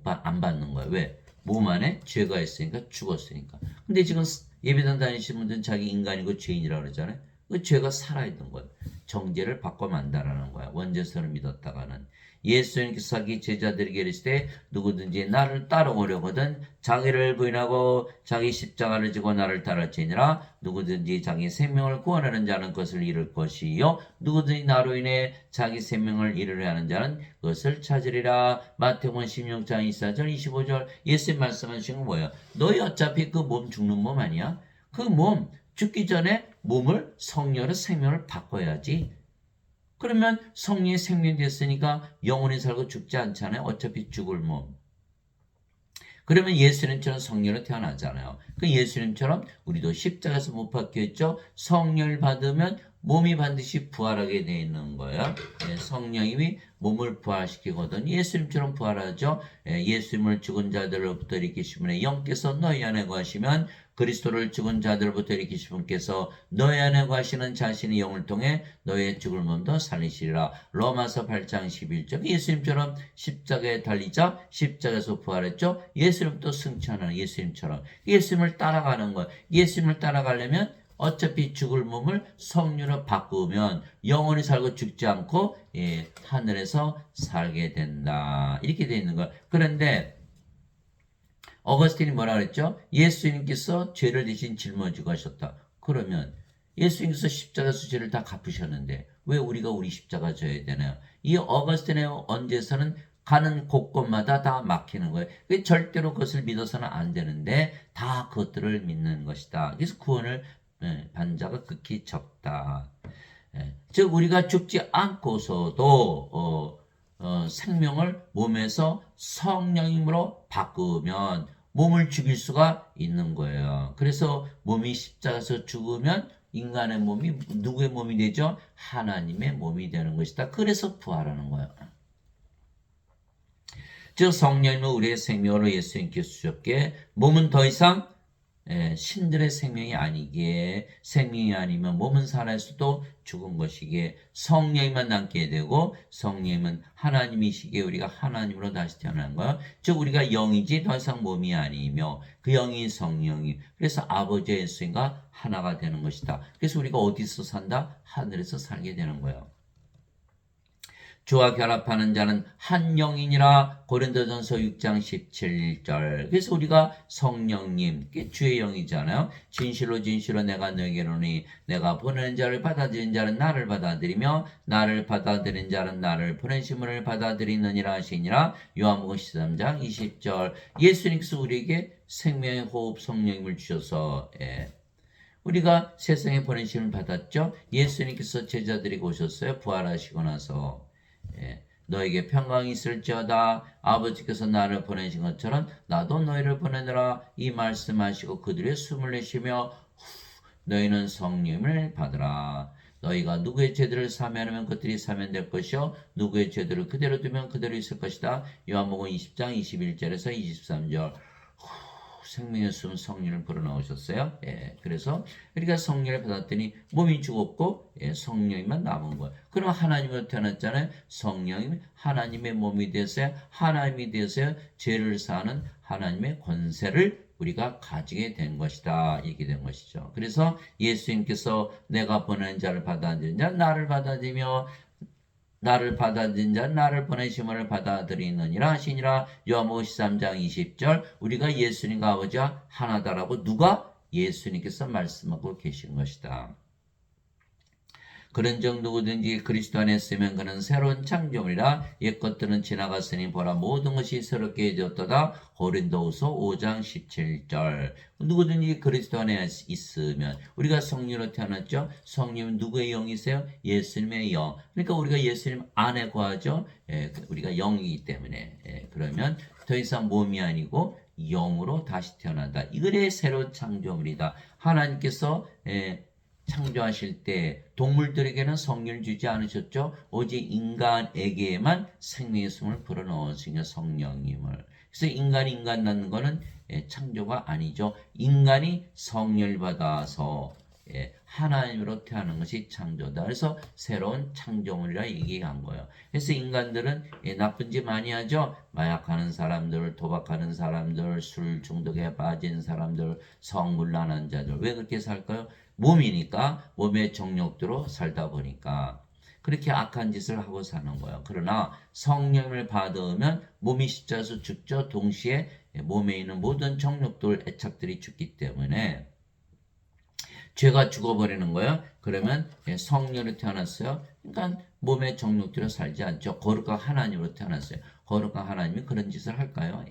안 받는 거예요. 왜? 몸 안에 죄가 있으니까 죽었으니까. 근데 지금 예배당 다니시는 분들은 자기 인간이고 죄인이라고 그러잖아요. 그 죄가 살아있는 거예요. 정죄를 받고 만다라는 거야. 원죄서를 믿었다가는. 예수님께서 자기 제자들에게 이르시되 누구든지 나를 따라오려거든 자기를 부인하고 자기 십자가를 지고 나를 따를지니라. 누구든지 자기 생명을 구원하는 자는 그것을 잃을 것이요 누구든지 나로 인해 자기 생명을 잃으려 하는 자는 그것을 찾으리라. 마태복음 16장 24절 25절. 예수님 말씀하신 건 뭐예요? 너희 어차피 그 몸 죽는 몸 아니야? 그 몸 죽기 전에 몸을 성령으로 생명을 바꿔야지. 그러면 성령이 생명이 됐으니까 영원히 살고 죽지 않잖아요. 어차피 죽을 몸. 그러면 예수님처럼 성령으로 태어나잖아요. 그 예수님처럼 우리도 십자가에서 못 박혀있죠. 성령을 받으면 몸이 반드시 부활하게 되어 있는 거예요. 성령이 몸을 부활시키거든 예수님처럼 부활하죠. 예수님을 죽은 자들로부터 일으키신 분의 영께서 너희 안에 거하시면 그리스도를 죽은 자들로부터 일으키신 분께서 너희 안에 거하시는 자신의 영을 통해 너희의 죽을 몸도 살리시리라. 로마서 8장 11절. 예수님처럼 십자가에 달리자 십자가에서 부활했죠. 예수님도 승천하는 예수님처럼 예수님을 따라가는 거예요. 예수님을 따라가려면 어차피 죽을 몸을 성령으로 바꾸면 영원히 살고 죽지 않고 하늘에서 살게 된다. 이렇게 되어 있는 거예요. 그런데 어거스틴이 뭐라 그랬죠? 예수님께서 죄를 대신 짊어지고 하셨다. 그러면 예수님께서 십자가에서 죄를 다 갚으셨는데 왜 우리가 우리 십자가 져야 되나요? 이 어거스틴의 언제서는 가는 곳곳마다 다 막히는 거예요. 절대로 그것을 믿어서는 안 되는데 다 그것들을 믿는 것이다. 그래서 구원을 받는 자가 극히 적다. 즉 우리가 죽지 않고서도 생명을 몸에서 성령님으로 바꾸면 몸을 죽일 수가 있는 거예요. 그래서 몸이 십자가에서 죽으면 인간의 몸이 누구의 몸이 되죠? 하나님의 몸이 되는 것이다. 그래서 부활하는 거예요. 즉 성령님은 우리의 생명으로 예수님께서 주셨기에 몸은 더 이상 신들의 생명이 아니기에 생명이 아니면 몸은 살아있어도 죽은 것이기에 성령님만 남게 되고 성령님은 하나님이시기에 우리가 하나님으로 다시 태어난 거예요. 즉 우리가 영이지 더 이상 몸이 아니며 그 영이 성령이 그래서 아버지 예수님과 하나가 되는 것이다. 그래서 우리가 어디서 산다? 하늘에서 살게 되는 거예요. 주와 결합하는 자는 한 영이니라. 고린도전서 6장 17절. 그래서 우리가 성령님, 주의 영이잖아요. 진실로 진실로 내가 너에게로니 내가 보내는 자를 받아들인 자는 나를 받아들이며 나를 받아들인 자는 나를 보내심을 받아들이느니라 하시니라. 요한복음 13장 20절. 예수님께서 우리에게 생명의 호흡 성령님을 주셔서 우리가 세상에 보내심을 받았죠. 예수님께서 제자들이 오셨어요. 부활하시고 나서. 너에게 평강이 있을지어다. 아버지께서 나를 보내신 것처럼 나도 너희를 보내느라 이 말씀하시고 그들의 숨을 내쉬며 너희는 성령을 받으라. 너희가 누구의 죄들을 사면하면 그들이 사면될 것이요 누구의 죄들을 그대로 두면 그대로 있을 것이다. 요한복음 20장 21절에서 23절. 생명의 숨 성령을 불어넣으셨어요. 그래서 우리가 성령을 받았더니 몸이 죽었고 성령이만 남은 거예요. 그럼 하나님으로 태어났잖아요. 성령이 하나님의 몸이 되어서 하나님이 되어서 죄를 사는 하나님의 권세를 우리가 가지게 된 것이다. 이렇게 된 것이죠. 그래서 예수님께서 내가 보낸 자를 받아들인 자 나를 받아들이며 나를 받아들인 자는 나를 보내심을 받아들이느니라 하시니라. 요한복음 13장 20절. 우리가 예수님과 아버지와 하나다라고 누가? 예수님께서 말씀하고 계신 것이다. 그런즉 누구든지 그리스도 안에 있으면 그는 새로운 창조물이라. 옛것들은 지나갔으니 보라 모든 것이 새롭게 되었도다. 고린도후서 5장 17절. 누구든지 그리스도 안에 있으면 우리가 성령으로 태어났죠. 성령은 누구의 영이세요? 예수님의 영. 그러니까 우리가 예수님 안에 거하죠. 우리가 영이기 때문에 그러면 더 이상 몸이 아니고 영으로 다시 태어난다. 이거의 새로운 창조물이다. 하나님께서 창조하실 때 동물들에게는 성령을 주지 않으셨죠. 오직 인간에게만 생명의 숨을 불어넣으신 성령님을. 그래서 인간 낳는 거는 창조가 아니죠. 인간이 성령을 받아서 하나님으로 태어나는 것이 창조다. 그래서 새로운 창조물이라 얘기한 거예요. 그래서 인간들은 나쁜 짓 많이 하죠. 마약하는 사람들, 도박하는 사람들, 술 중독에 빠진 사람들, 성물란한 자들. 왜 그렇게 살까요? 몸이니까 몸의 정욕대로 살다 보니까 그렇게 악한 짓을 하고 사는 거예요. 그러나 성령을 받으면 몸이 십자가에서 죽죠. 동시에 몸에 있는 모든 정욕들, 애착들이 죽기 때문에 죄가 죽어버리는 거예요. 그러면 성령으로 태어났어요. 그러니까 몸의 정욕대로 살지 않죠. 거룩한 하나님으로 태어났어요. 거룩한 하나님이 그런 짓을 할까요?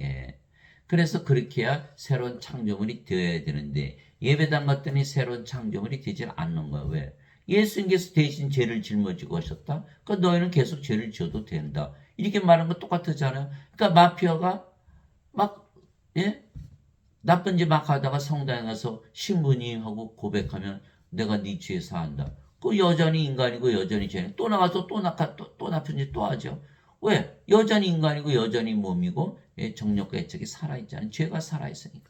그래서 그렇게 해야 새로운 창조물이 되어야 되는데 예배당 갔더니 새로운 창조물이 되질 않는 거야. 왜? 예수님께서 대신 죄를 짊어지고 하셨다. 그러니까 너희는 계속 죄를 지어도 된다. 이렇게 말하는 거 똑같잖아요. 그러니까 마피아가 막 나쁜 짓 막 하다가 성당에 가서 신부님하고 고백하면 내가 네 죄 사한다. 그 여전히 인간이고 여전히 죄. 또 나가서 또 나쁜 짓 또 하죠. 왜? 여전히 인간이고 여전히 몸이고 정욕과 애착이 살아있잖아요. 죄가 살아있으니까.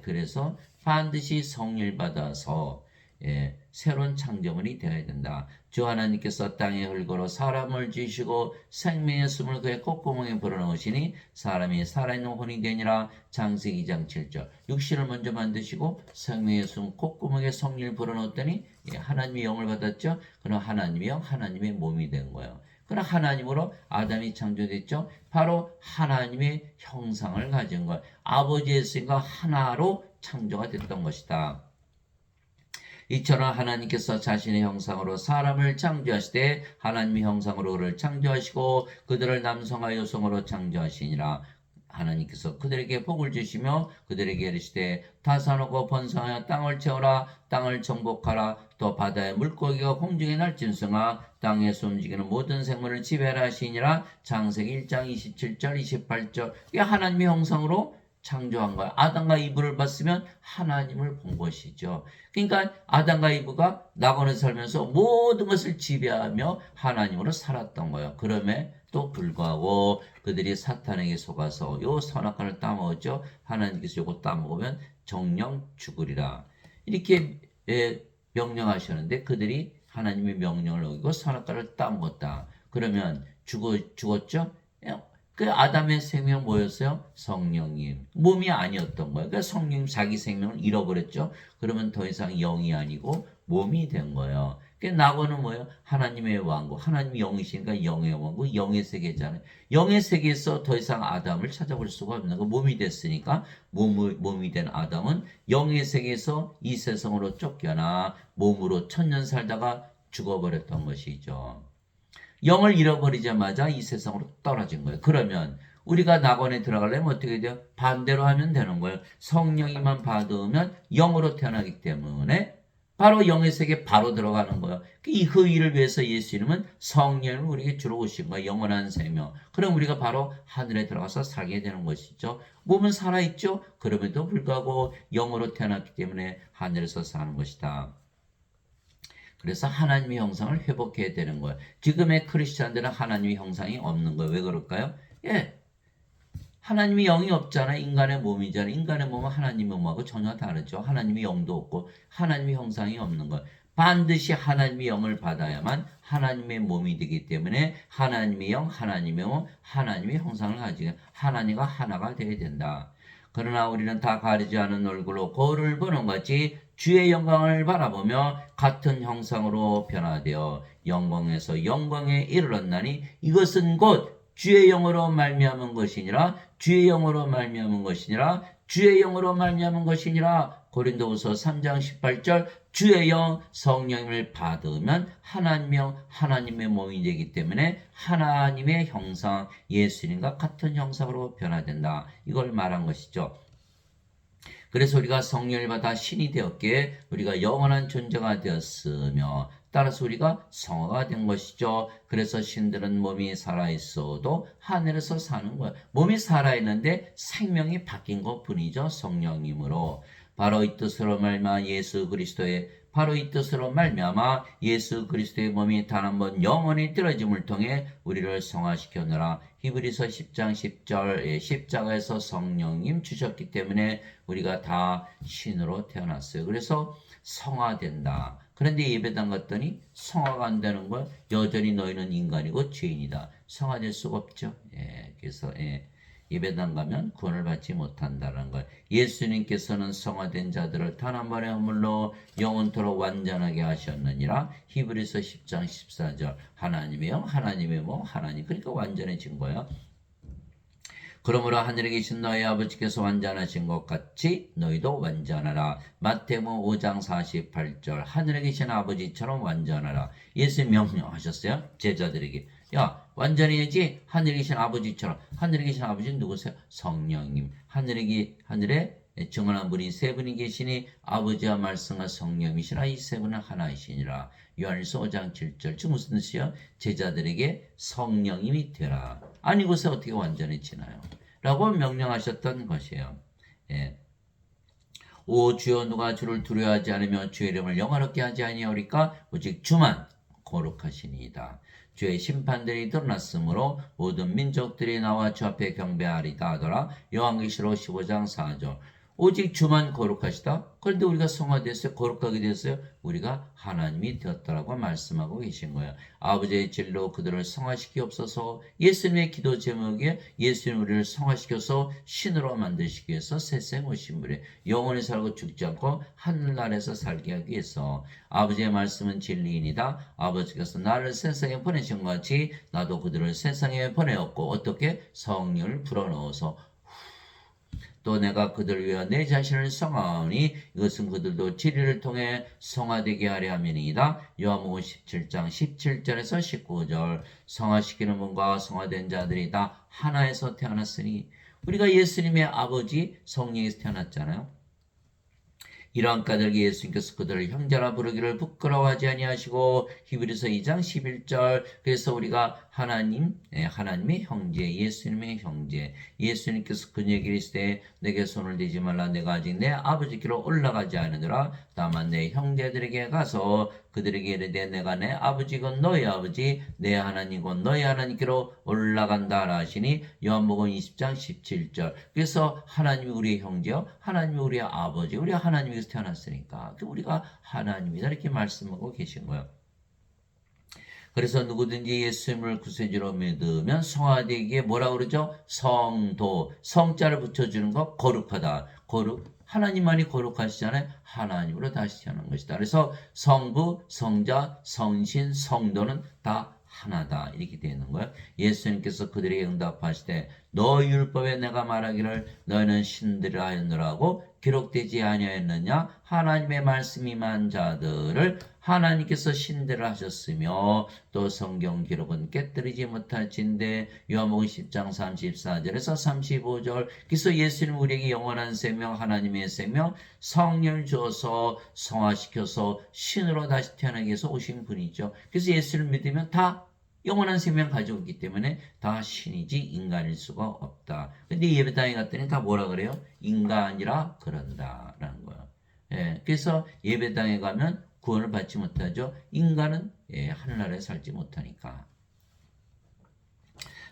그래서 반드시 성령을 받아서 새로운 창조물이 되어야 된다. 주 하나님께서 땅에 흙으로 사람을 지으시고 생명의 숨을 그의 콧구멍에 불어넣으시니 사람이 살아있는 혼이 되니라. 창세기 2장 7절. 육신을 먼저 만드시고 생명의 숨 콧구멍에 성령을 불어넣었더니 하나님의 영을 받았죠. 그럼 하나님의 영, 하나님의 몸이 된 거예요. 그럼 하나님으로 아담이 창조됐죠. 바로 하나님의 형상을 가진 것. 아버지 예수님과 하나로 창조가 됐던 것이다. 이처럼 하나님께서 자신의 형상으로 사람을 창조하시되 하나님의 형상으로 그를 창조하시고 그들을 남성과 여성으로 창조하시니라. 하나님께서 그들에게 복을 주시며 그들에게 이르시되 다산하고 번성하여 땅을 채우라. 땅을 정복하라. 또 바다의 물고기와 공중의 날짐승아 땅에서 움직이는 모든 생물을 지배하라 하시니라. 창세기 1장 27절 28절. 이게 하나님의 형상으로 창조한 거야. 아담과 이브를 봤으면 하나님을 본 것이죠. 그러니까 아담과 이브가 낙원에 살면서 모든 것을 지배하며 하나님으로 살았던 거예요. 그럼에도 불구하고 그들이 사탄에게 속아서 요 선악과를 따먹었죠. 하나님께서 요거 따먹으면 정령 죽으리라. 이렇게 명령하셨는데 그들이 하나님의 명령을 어기고 선악과를 따먹었다. 그러면 죽었죠? 그 아담의 생명 뭐였어요? 성령님. 몸이 아니었던 거예요. 그러니까 성령님 자기 생명을 잃어버렸죠. 그러면 더 이상 영이 아니고 몸이 된 거예요. 그 낙원은 뭐예요? 하나님의 왕국. 하나님이 영이시니까 영의 왕국, 영의 세계잖아요. 영의 세계에서 더 이상 아담을 찾아볼 수가 없는 거. 몸이 됐으니까 몸이 된 아담은 영의 세계에서 이 세상으로 쫓겨나 몸으로 천년 살다가 죽어버렸던 것이죠. 영을 잃어버리자마자 이 세상으로 떨어진 거예요. 그러면 우리가 낙원에 들어가려면 어떻게 돼요? 반대로 하면 되는 거예요. 성령이만 받으면 영으로 태어나기 때문에 바로 영의 세계에 바로 들어가는 거예요. 그 일을 위해서 예수님은 성령을 우리에게 주러 오신 거예요. 영원한 생명. 그럼 우리가 바로 하늘에 들어가서 살게 되는 것이죠. 몸은 살아있죠. 그럼에도 불구하고 영으로 태어났기 때문에 하늘에서 사는 것이다. 그래서 하나님의 형상을 회복해야 되는 거예요. 지금의 크리스찬들은 하나님의 형상이 없는 거예요. 왜 그럴까요? 하나님의 영이 없잖아요. 인간의 몸이잖아요. 인간의 몸은 하나님의 몸하고 전혀 다르죠. 하나님의 영도 없고 하나님의 형상이 없는 거예요. 반드시 하나님의 영을 받아야만 하나님의 몸이 되기 때문에 하나님의 영, 하나님의 몸, 하나님의 형상을 가지고 하나님과 하나가 되어야 된다. 그러나 우리는 다 가리지 않은 얼굴로 거울을 보는 같이 주의 영광을 바라보며 같은 형상으로 변화되어 영광에서 영광에 이르렀나니 이것은 곧 주의 영으로 말미암은 것이니라. 주의 영으로 말미암은 것이니라. 주의 영으로 말미암은 것이니라. 고린도후서 3장 18절. 주의 영 성령을 받으면 하나님의 몸이 되기 때문에 하나님의 형상 예수님과 같은 형상으로 변화된다. 이걸 말한 것이죠. 그래서 우리가 성령을 받아 신이 되었기에 우리가 영원한 존재가 되었으며 따라서 우리가 성화가 된 것이죠. 그래서 신들은 몸이 살아있어도 하늘에서 사는 거예요. 몸이 살아있는데 생명이 바뀐 것뿐이죠. 성령님으로. 바로 이 뜻으로 말미암아 예수 그리스도의 몸이 단 한 번 영원히 들어짐을 통해 우리를 성화시켰느라. 히브리서 10장 10절 십자가에서 성령님 주셨기 때문에 우리가 다 신으로 태어났어요. 그래서 성화된다. 그런데 예배당 갔더니 성화가 안 되는 거야. 여전히 너희는 인간이고 죄인이다. 성화될 수가 없죠. 그래서 예배당 가면 구원을 받지 못한다는 거예요. 예수님께서는 성화된 자들을 단 한 번의 허물로 영원토록 완전하게 하셨느니라. 히브리서 10장 14절. 하나님의 영, 하나님의 몸, 하나님. 그러니까 완전해진 거예요. 그러므로 하늘에 계신 너희 아버지께서 완전하신 것 같이 너희도 완전하라. 마태복음 5장 48절. 하늘에 계신 아버지처럼 완전하라. 예수님 명령하셨어요. 제자들에게. 야, 완전해야지. 하늘에 계신 아버지처럼. 하늘에 계신 아버지는 누구세요? 성령님. 하늘에 정언한 분이 세 분이 계시니 아버지와 말씀과 성령이시라. 이 세 분은 하나이시니라. 요한일서 5장 7절. 지금 무슨 뜻이요? 제자들에게 성령님이 되라. 아니고서 어떻게 완전해지나요? 라고 명령하셨던 것이에요. 오 주여 누가 주를 두려워하지 않으며 주의 이름을 영화롭게 하지 아니하오리까? 오직 주만 거룩하시니이다. 주의 심판들이 드러났으므로 모든 민족들이 나와 주 앞에 경배하리다 하더라. 요한계시록 15장 4절. 오직 주만 거룩하시다. 그런데 우리가 성화됐어요. 거룩하게 됐어요. 우리가 하나님이 되었다라고 말씀하고 계신 거예요. 아버지의 진리로 그들을 성화시키옵소서. 예수님의 기도 제목에 예수님 우리를 성화시켜서 신으로 만드시기 위해서 세상에 오신 분이 영원히 살고 죽지 않고 하늘나라에서 살게 하기 위해서 아버지의 말씀은 진리이니다. 아버지께서 나를 세상에 보내신 것 같이 나도 그들을 세상에 보내었고 어떻게 성령을 불어넣어서 또 내가 그들을 위하여 내 자신을 성하오니 이것은 그들도 진리를 통해 성화되게 하려 함이니이다. 요한복음 17장 17절에서 19절. 성화시키는 분과 성화된 자들이 다 하나에서 태어났으니 우리가 예수님의 아버지 성령에서 태어났잖아요. 이러한 까닭에 예수님께서 그들을 형제라 부르기를 부끄러워하지 아니하시고 히브리서 2장 11절. 그래서 우리가 하나님의 형제, 예수님의 형제. 예수님께서 그에게 이르시되 내게 손을 대지 말라. 내가 아직 내 아버지께로 올라가지 않으노라. 다만 내 형제들에게 가서 그들에게 이르되 내가 내 아버지 곧 너희 아버지 내 하나님 곧 너희 하나님께로 올라간다 하시니 요한복음 20장 17절. 그래서 하나님이 우리의 형제요, 하나님이 우리의 아버지, 우리 하나님께서 태어났으니까 우리가 하나님이다 이렇게 말씀하고 계신 거예요. 그래서 누구든지 예수님을 구세주로 믿으면 성화되기에 뭐라 그러죠? 성도, 성자를 붙여주는 거 거룩하다. 하나님만이 거룩하시잖아요. 하나님으로 다시 태어난 것이다. 그래서 성부, 성자, 성신, 성도는 다 하나다 이렇게 되는 거예요. 예수님께서 그들에게 응답하시되 너 율법에 내가 말하기를 너희는 신들이라 하였노라고 기록되지 아니하였느냐? 하나님의 말씀이 임한 자들을 하나님께서 신들을 하셨으며 또 성경 기록은 깨뜨리지 못할진대. 요한복음 10장 34절에서 35절. 그래서 예수님 우리에게 영원한 생명, 하나님의 생명, 성령을 주어서 성화시켜서 신으로 다시 태어나기 위해서 오신 분이죠. 그래서 예수를 믿으면 다 영원한 생명 가지고 있기 때문에 다 신이지 인간일 수가 없다. 근데 예배당에 갔더니 다 뭐라 그래요? 인간이라 그런다 라는 거예요. 예, 그래서 예배당에 가면 구원을 받지 못하죠. 인간은 하늘나라에 살지 못하니까.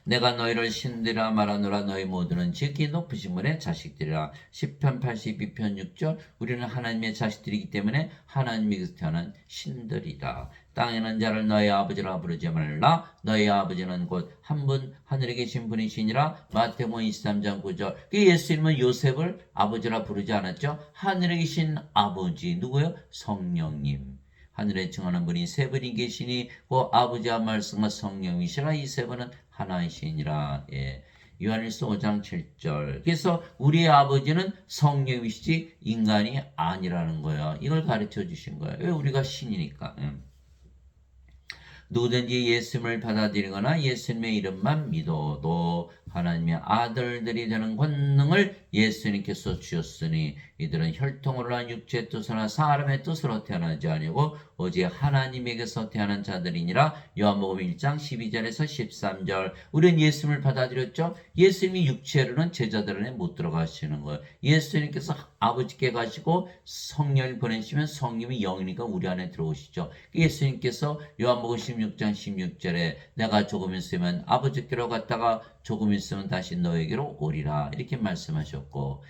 내가 너희를 신들이라 말하노라. 너희 모두는 지극히 높으신 분의 자식들이라. 시편 82편 6절. 우리는 하나님의 자식들이기 때문에 하나님에게서 태어난 신들이다. 땅에 있는 자를 너희 아버지라 부르지 말라. 너희 아버지는 곧 한 분 하늘에 계신 분이시니라. 마태복음 23장 9절. 예수님은 요셉을 아버지라 부르지 않았죠. 하늘에 계신 아버지 누구요? 성령님. 하늘에 증언하는 분이 세 분이 계시니 그 아버지와 말씀과 성령이시라. 이 세 분은 하나이시니라. 예. 요한일서 5장 7절. 그래서 우리의 아버지는 성령이시지 인간이 아니라는 거예요. 이걸 가르쳐 주신 거예요. 왜? 우리가 신이니까. 누구든지 예수님을 받아들이거나 예수님의 이름만 믿어도 하나님의 아들들이 되는 권능을 예수님께서 주셨으니 이들은 혈통으로 한 육체의 뜻으로나 사람의 뜻으로 태어나지 아니고 오직 하나님에게서 태어난 자들이니라. 요한복음 1장 12절에서 13절. 우리는 예수님을 받아들였죠. 예수님이 육체로는 제자들 안에 못 들어가시는 거예요. 예수님께서 아버지께 가시고 성령을 보내시면 성령이 영이니까 우리 안에 들어오시죠. 예수님께서 요한복음 16장 16절에 내가 조금 있으면 아버지께로 갔다가 조금 있으면 다시 너에게로 오리라 이렇게 말씀하셨고,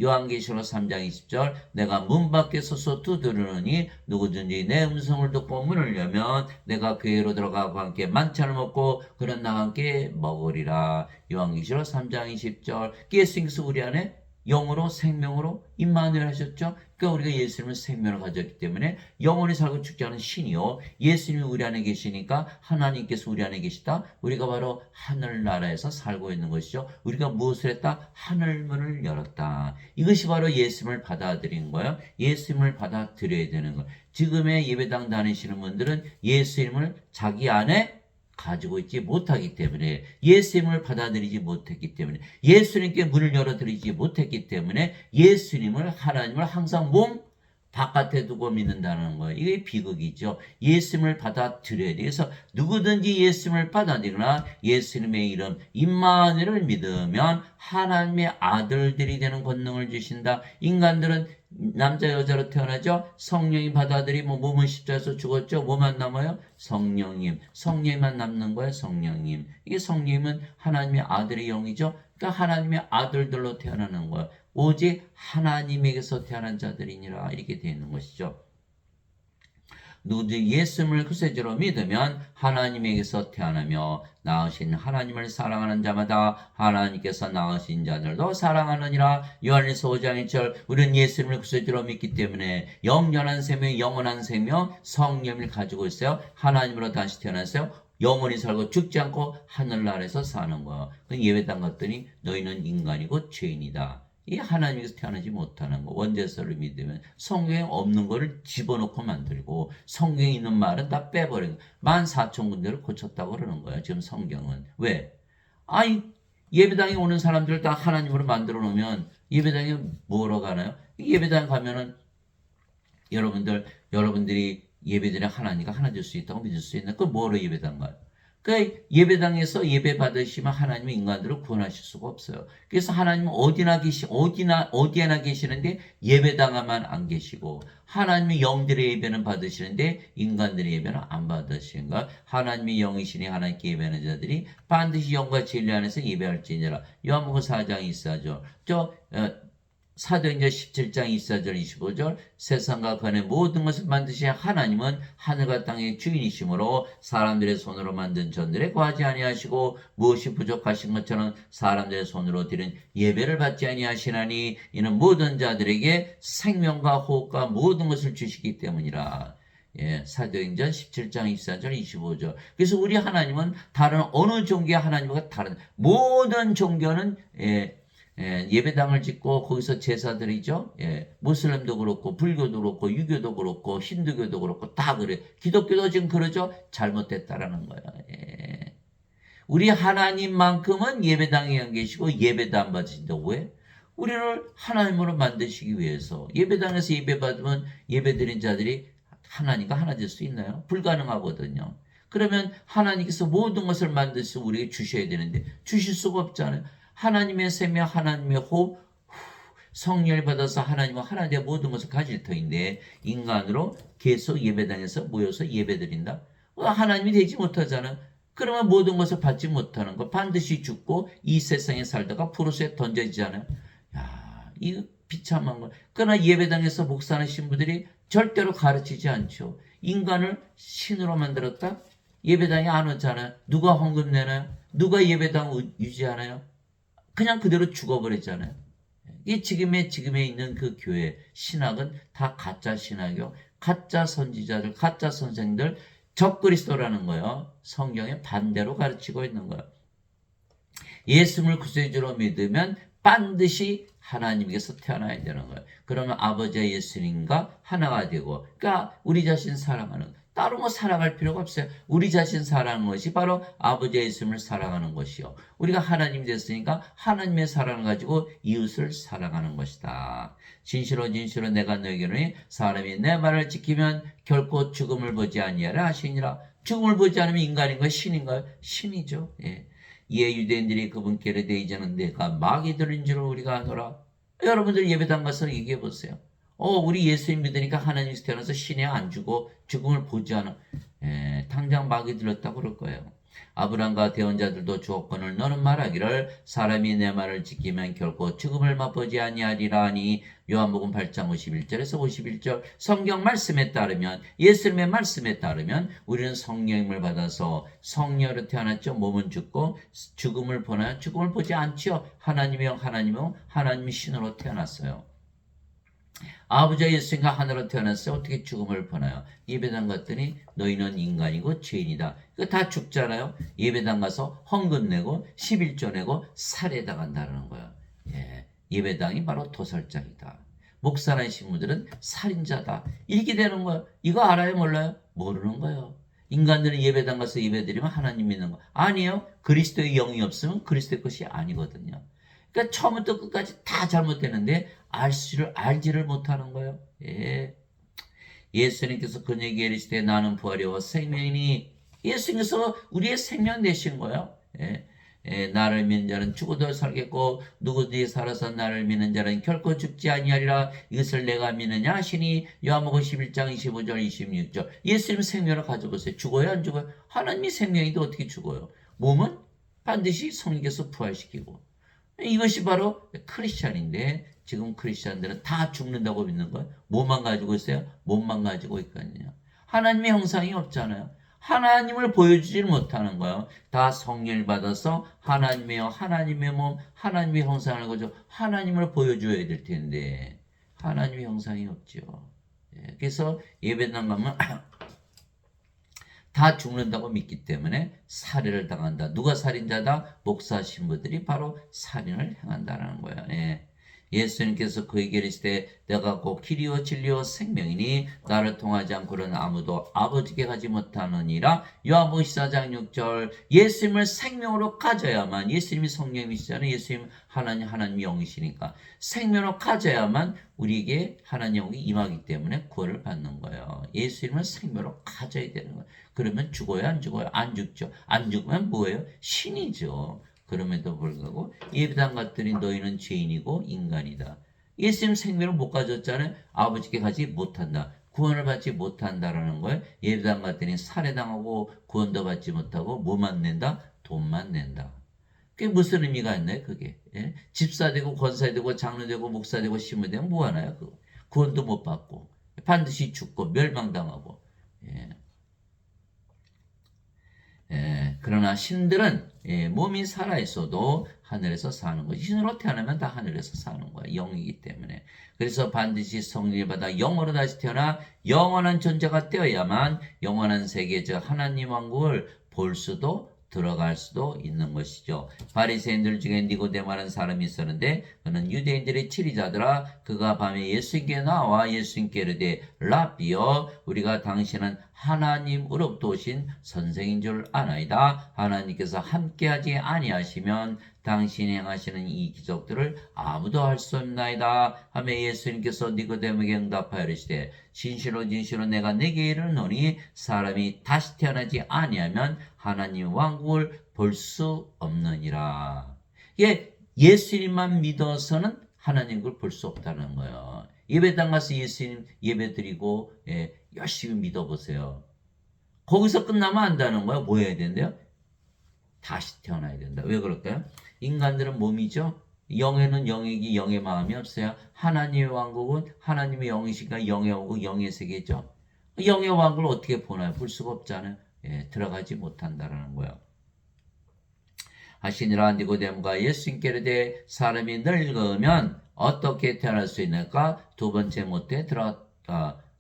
요한계시록 3장 20절 내가 문 밖에 서서 두드리노니 누구든지 내 음성을 듣고 문을 열면 내가 그에게로 들어가고 함께 만찬을 먹고 그는 나와 함께 먹으리라. 요한계시록 3장 20절. 예수님께서 우리 안에 영으로 생명으로 임마누엘 하셨죠. 그러니까 우리가 예수님은 생명을 가졌기 때문에 영원히 살고 죽지 않은 신이요, 예수님이 우리 안에 계시니까 하나님께서 우리 안에 계시다. 우리가 바로 하늘나라에서 살고 있는 것이죠. 우리가 무엇을 했다? 하늘문을 열었다. 이것이 바로 예수님을 받아들인 거예요. 예수님을 받아들여야 되는 거예요. 지금의 예배당 다니시는 분들은 예수님을 자기 안에 가지고 있지 못하기 때문에, 예수님을 받아들이지 못했기 때문에, 예수님께 문을 열어드리지 못했기 때문에 예수님을, 하나님을 항상 몸 바깥에 두고 믿는다는 거예요. 이게 비극이죠. 예수님을 받아들여야 돼. 그래서 누구든지 예수님을 받아들이거나 예수님의 이름 임마누엘을 믿으면 하나님의 아들들이 되는 권능을 주신다. 인간들은 남자 여자로 태어나죠. 성령이 받아들이면 몸은 십자가에서 죽었죠. 뭐만 남아요? 성령님. 성령만 남는 거예요. 성령님. 이게 성령님은 하나님의 아들의 영이죠. 그러니까 하나님의 아들들로 태어나는 거예요. 오직 하나님에게서 태어난 자들이니라 이렇게 되어 있는 것이죠. 누구든지 예수님을 구세주로 믿으면 하나님에게서 태어나며 낳으신 하나님을 사랑하는 자마다 하나님께서 낳으신 자들도 사랑하느니라. 요한일서 5장 1절. 우리는 예수님을 구세주로 믿기 때문에 영원한 생명, 영원한 생명, 성령을 가지고 있어요. 하나님으로 다시 태어났어요. 영원히 살고 죽지 않고 하늘나라에서 사는 거야. 예배당 갔더니 너희는 인간이고 죄인이다. 이 하나님께서 태어나지 못하는 거, 원죄설을 믿으면 성경에 없는 거를 집어넣고 만들고 성경에 있는 말은 다 빼버리고 14,000군데를 고쳤다고 그러는 거예요. 지금 성경은. 왜? 아니 예배당에 오는 사람들을 다 하나님으로 만들어 놓으면 예배당에 뭐로 가나요? 예배당 가면은 여러분들이 예배드려 하나님과 하나 될 수 있다고 믿을 수 있나? 그 뭐로 예배당 가요? 그 예배당에서 예배 받으시면 하나님은 인간들을 구원하실 수가 없어요. 그래서 하나님은 어디에나 계시는데 예배당에만 안 계시고 하나님의 영들의 예배는 받으시는데 인간들의 예배는 안 받으시는 거야. 하나님의 영이시니 하나님께 예배하는 자들이 반드시 영과 진리 안에서 예배할지니라. 요한복음 4장 24절. 사도행전 17장 24절 25절 세상과 그 안의 모든 것을 만드신 하나님은 하늘과 땅의 주인이시므로 사람들의 손으로 만든 전들에 거하지 아니하시고 무엇이 부족하신 것처럼 사람들의 손으로 드린 예배를 받지 아니하시나니 이는 모든 자들에게 생명과 호흡과 모든 것을 주시기 때문이라. 예, 사도행전 17장 24절 25절. 그래서 우리 하나님은 다른 어느 종교의 하나님과 다른 모든 종교는 예배당을 짓고 거기서 제사드리죠. 무슬림도 그렇고 불교도 그렇고 유교도 그렇고 힌두교도 그렇고 다 그래. 기독교도 지금 그러죠. 잘못됐다라는 거야. 우리 하나님만큼은 예배당에 안 계시고 예배도 안 받으신다고. 왜? 우리를 하나님으로 만드시기 위해서. 예배당에서 예배받으면 예배드린 자들이 하나님과 하나 될 수 있나요? 불가능하거든요. 그러면 하나님께서 모든 것을 만드셔서 우리에게 주셔야 되는데 주실 수가 없잖아요. 하나님의 생명, 하나님의 호흡, 성령을 받아서 하나님과 하나님의 모든 것을 가질 터인데 인간으로 계속 예배당에서 모여서 예배드린다? 하나님이 되지 못하잖아. 그러면 모든 것을 받지 못하는 거 반드시 죽고 이 세상에 살다가 프로스에 던져지잖아요. 야, 이거 비참한 거. 그러나 예배당에서 목사하는 신부들이 절대로 가르치지 않죠. 인간을 신으로 만들었다? 예배당에 안 오잖아요. 누가 헌금 내나요? 누가 예배당 유지하나요? 그냥 그대로 죽어버렸잖아요. 이 지금에 있는 그 교회 신학은 다 가짜 신학이요. 가짜 선지자들, 가짜 선생들, 적그리스도라는 거예요. 성경에 반대로 가르치고 있는 거예요. 예수님을 구세주로 믿으면 반드시 하나님께서 태어나야 되는 거예요. 그러면 아버지와 예수님과 하나가 되고, 그러니까 우리 자신 사랑하는, 따로 뭐 사랑할 필요가 없어요. 우리 자신 사랑하는 것이 바로 아버지와 예수님을 사랑하는 것이요. 우리가 하나님이 됐으니까 하나님의 사랑을 가지고 이웃을 사랑하는 것이다. 진실로 내가 너에게 이르노니 사람이 내 말을 지키면 결코 죽음을 보지 아니하라 하시니라. 죽음을 보지 않으면 인간인가요? 신인가요? 신이죠. 예. 이에 유대인들이 그분께 이르되 이제는 내가 마귀 들인 줄 우리가 아노라. 여러분들 예배당 가서 얘기해 보세요. 우리 예수님 믿으니까 하나님께서 태어나서 신에 안 주고 죽음을 보지 않아. 당장 마귀 들렸다고 그럴 거예요. 아브람과 대언자들도 주었거늘 너는 말하기를 사람이 내 말을 지키면 결코 죽음을 맛보지 아니하리라 하니 요한복음 8장 51절에서 51절 성경 말씀에 따르면 예수님의 말씀에 따르면 우리는 성령을 받아서 성령으로 태어났죠. 몸은 죽고 죽음을 보나요? 죽음을 보지 않죠. 하나님의 신으로 태어났어요. 아버지와 예수님과 하늘로 태어났어요. 어떻게 죽음을 보나요? 예배당 갔더니 너희는 인간이고 죄인이다. 이거 다 죽잖아요. 예배당 가서 헌금 내고 11조 내고 살해당한다는 거예요. 예배당이 바로 도살장이다. 목사나 신부들은 살인자다. 이렇게 되는 거예요. 이거 알아요? 몰라요? 모르는 거예요. 인간들은 예배당 가서 예배드리면 하나님 믿는 거. 아니에요. 그리스도의 영이 없으면 그리스도의 것이 아니거든요. 그러니까 처음부터 끝까지 다 잘못되는데 알지를 못하는 거예요. 예수님께서 그에게 이르시되 나는 부활이요 생명이니 예수님께서 우리의 생명 되신 거예요. 나를 믿는 자는 죽어도 살겠고 누구든지 살아서 나를 믿는 자는 결코 죽지 아니하리라. 이것을 내가 믿느냐 하시니 요한복음 11장 25절 26절 예수님 생명을 가져보세요. 죽어요 안 죽어요? 하나님이 생명인데 어떻게 죽어요? 몸은 반드시 성령께서 부활시키고 이것이 바로 크리스찬인데 지금 크리스찬들은 다 죽는다고 믿는 거예요. 뭐만 가지고 있어요? 몸만 가지고 있거든요. 하나님의 형상이 없잖아요. 하나님을 보여주질 못하는 거예요. 다 성령을 받아서 하나님의 몸, 하나님의 형상을 가지고 하나님을 보여줘야 될 텐데 하나님의 형상이 없죠. 그래서 예배당 가면 다 죽는다고 믿기 때문에 살해를 당한다. 누가 살인자다? 목사 신부들이 바로 살인을 행한다는 거예요. 예수님께서 그에게 이르시되 내가 곧 길이요 진리요 생명이니 나를 통하지 않고는 아무도 아버지께 가지 못하느니라. 요한복음 14장 6절. 예수님을 생명으로 가져야만, 예수님이 성령이시잖아요. 예수님 하나님 영이시니까 생명으로 가져야만 우리에게 하나님 영이 임하기 때문에 구원을 받는 거예요. 예수님을 생명으로 가져야 되는 거예요. 그러면 죽어요, 안 죽어요? 안 죽죠. 안 죽으면 뭐예요? 신이죠. 그럼에도 불구하고 예배당 갔더니 너희는 죄인이고 인간이다. 예수님 생명을 못 가졌잖아요. 아버지께 가지 못한다. 구원을 받지 못한다라는 거예요. 예배당 갔더니 살해당하고 구원도 받지 못하고 뭐만 낸다? 돈만 낸다. 그게 무슨 의미가 있나요? 그게 예? 집사 되고 권사 되고 장로 되고 목사 되고 신부 되면 뭐 하나요? 구원도 못 받고 반드시 죽고 멸망당하고 예. 그러나 신들은 몸이 살아있어도 하늘에서 사는 거지. 신으로 태어나면 다 하늘에서 사는 거야. 영이기 때문에. 그래서 반드시 성령을 받아 영으로 다시 태어나 영원한 존재가 되어야만 영원한 세계, 즉 하나님 왕국을 볼 수도 들어갈 수도 있는 것이죠. 바리새인들 중에 니고데모라는 사람이 있었는데 그는 유대인들의 치리자더라. 그가 밤에 예수님께 나와 예수님께 이르되 라비여 우리가 당신은 하나님으로부터 오신 선생인 줄 아나이다. 하나님께서 함께하지 아니하시면 당신이 행하시는 이 기적들을 아무도 할 수 없나이다. 하며 예수님께서 니고데모에게 응답하여 이르시되 진실로 진실로 내가 네게 이르노니 사람이 다시 태어나지 아니하면 하나님 왕국을 볼 수 없느니라. 예수님만 믿어서는 하나님을 볼 수 없다는 거예요. 예배당 가서 예수님 예배 드리고 열심히 믿어보세요. 거기서 끝나면 안 되는 거예요. 뭐 해야 된대요? 다시 태어나야 된다. 왜 그럴까요? 인간들은 몸이죠. 영에는 영이기 영의 마음이 없어요. 하나님의 왕국은 하나님의 영이시니까 영의 왕국 영의 세계죠. 영의 왕국을 어떻게 보나요? 볼 수가 없잖아요. 들어가지 못한다라는 거예요. 하시니라. 니고데모가 예수님께 이르되 사람이 늙으면 어떻게 태어날 수 있는가? 두 번째 모태에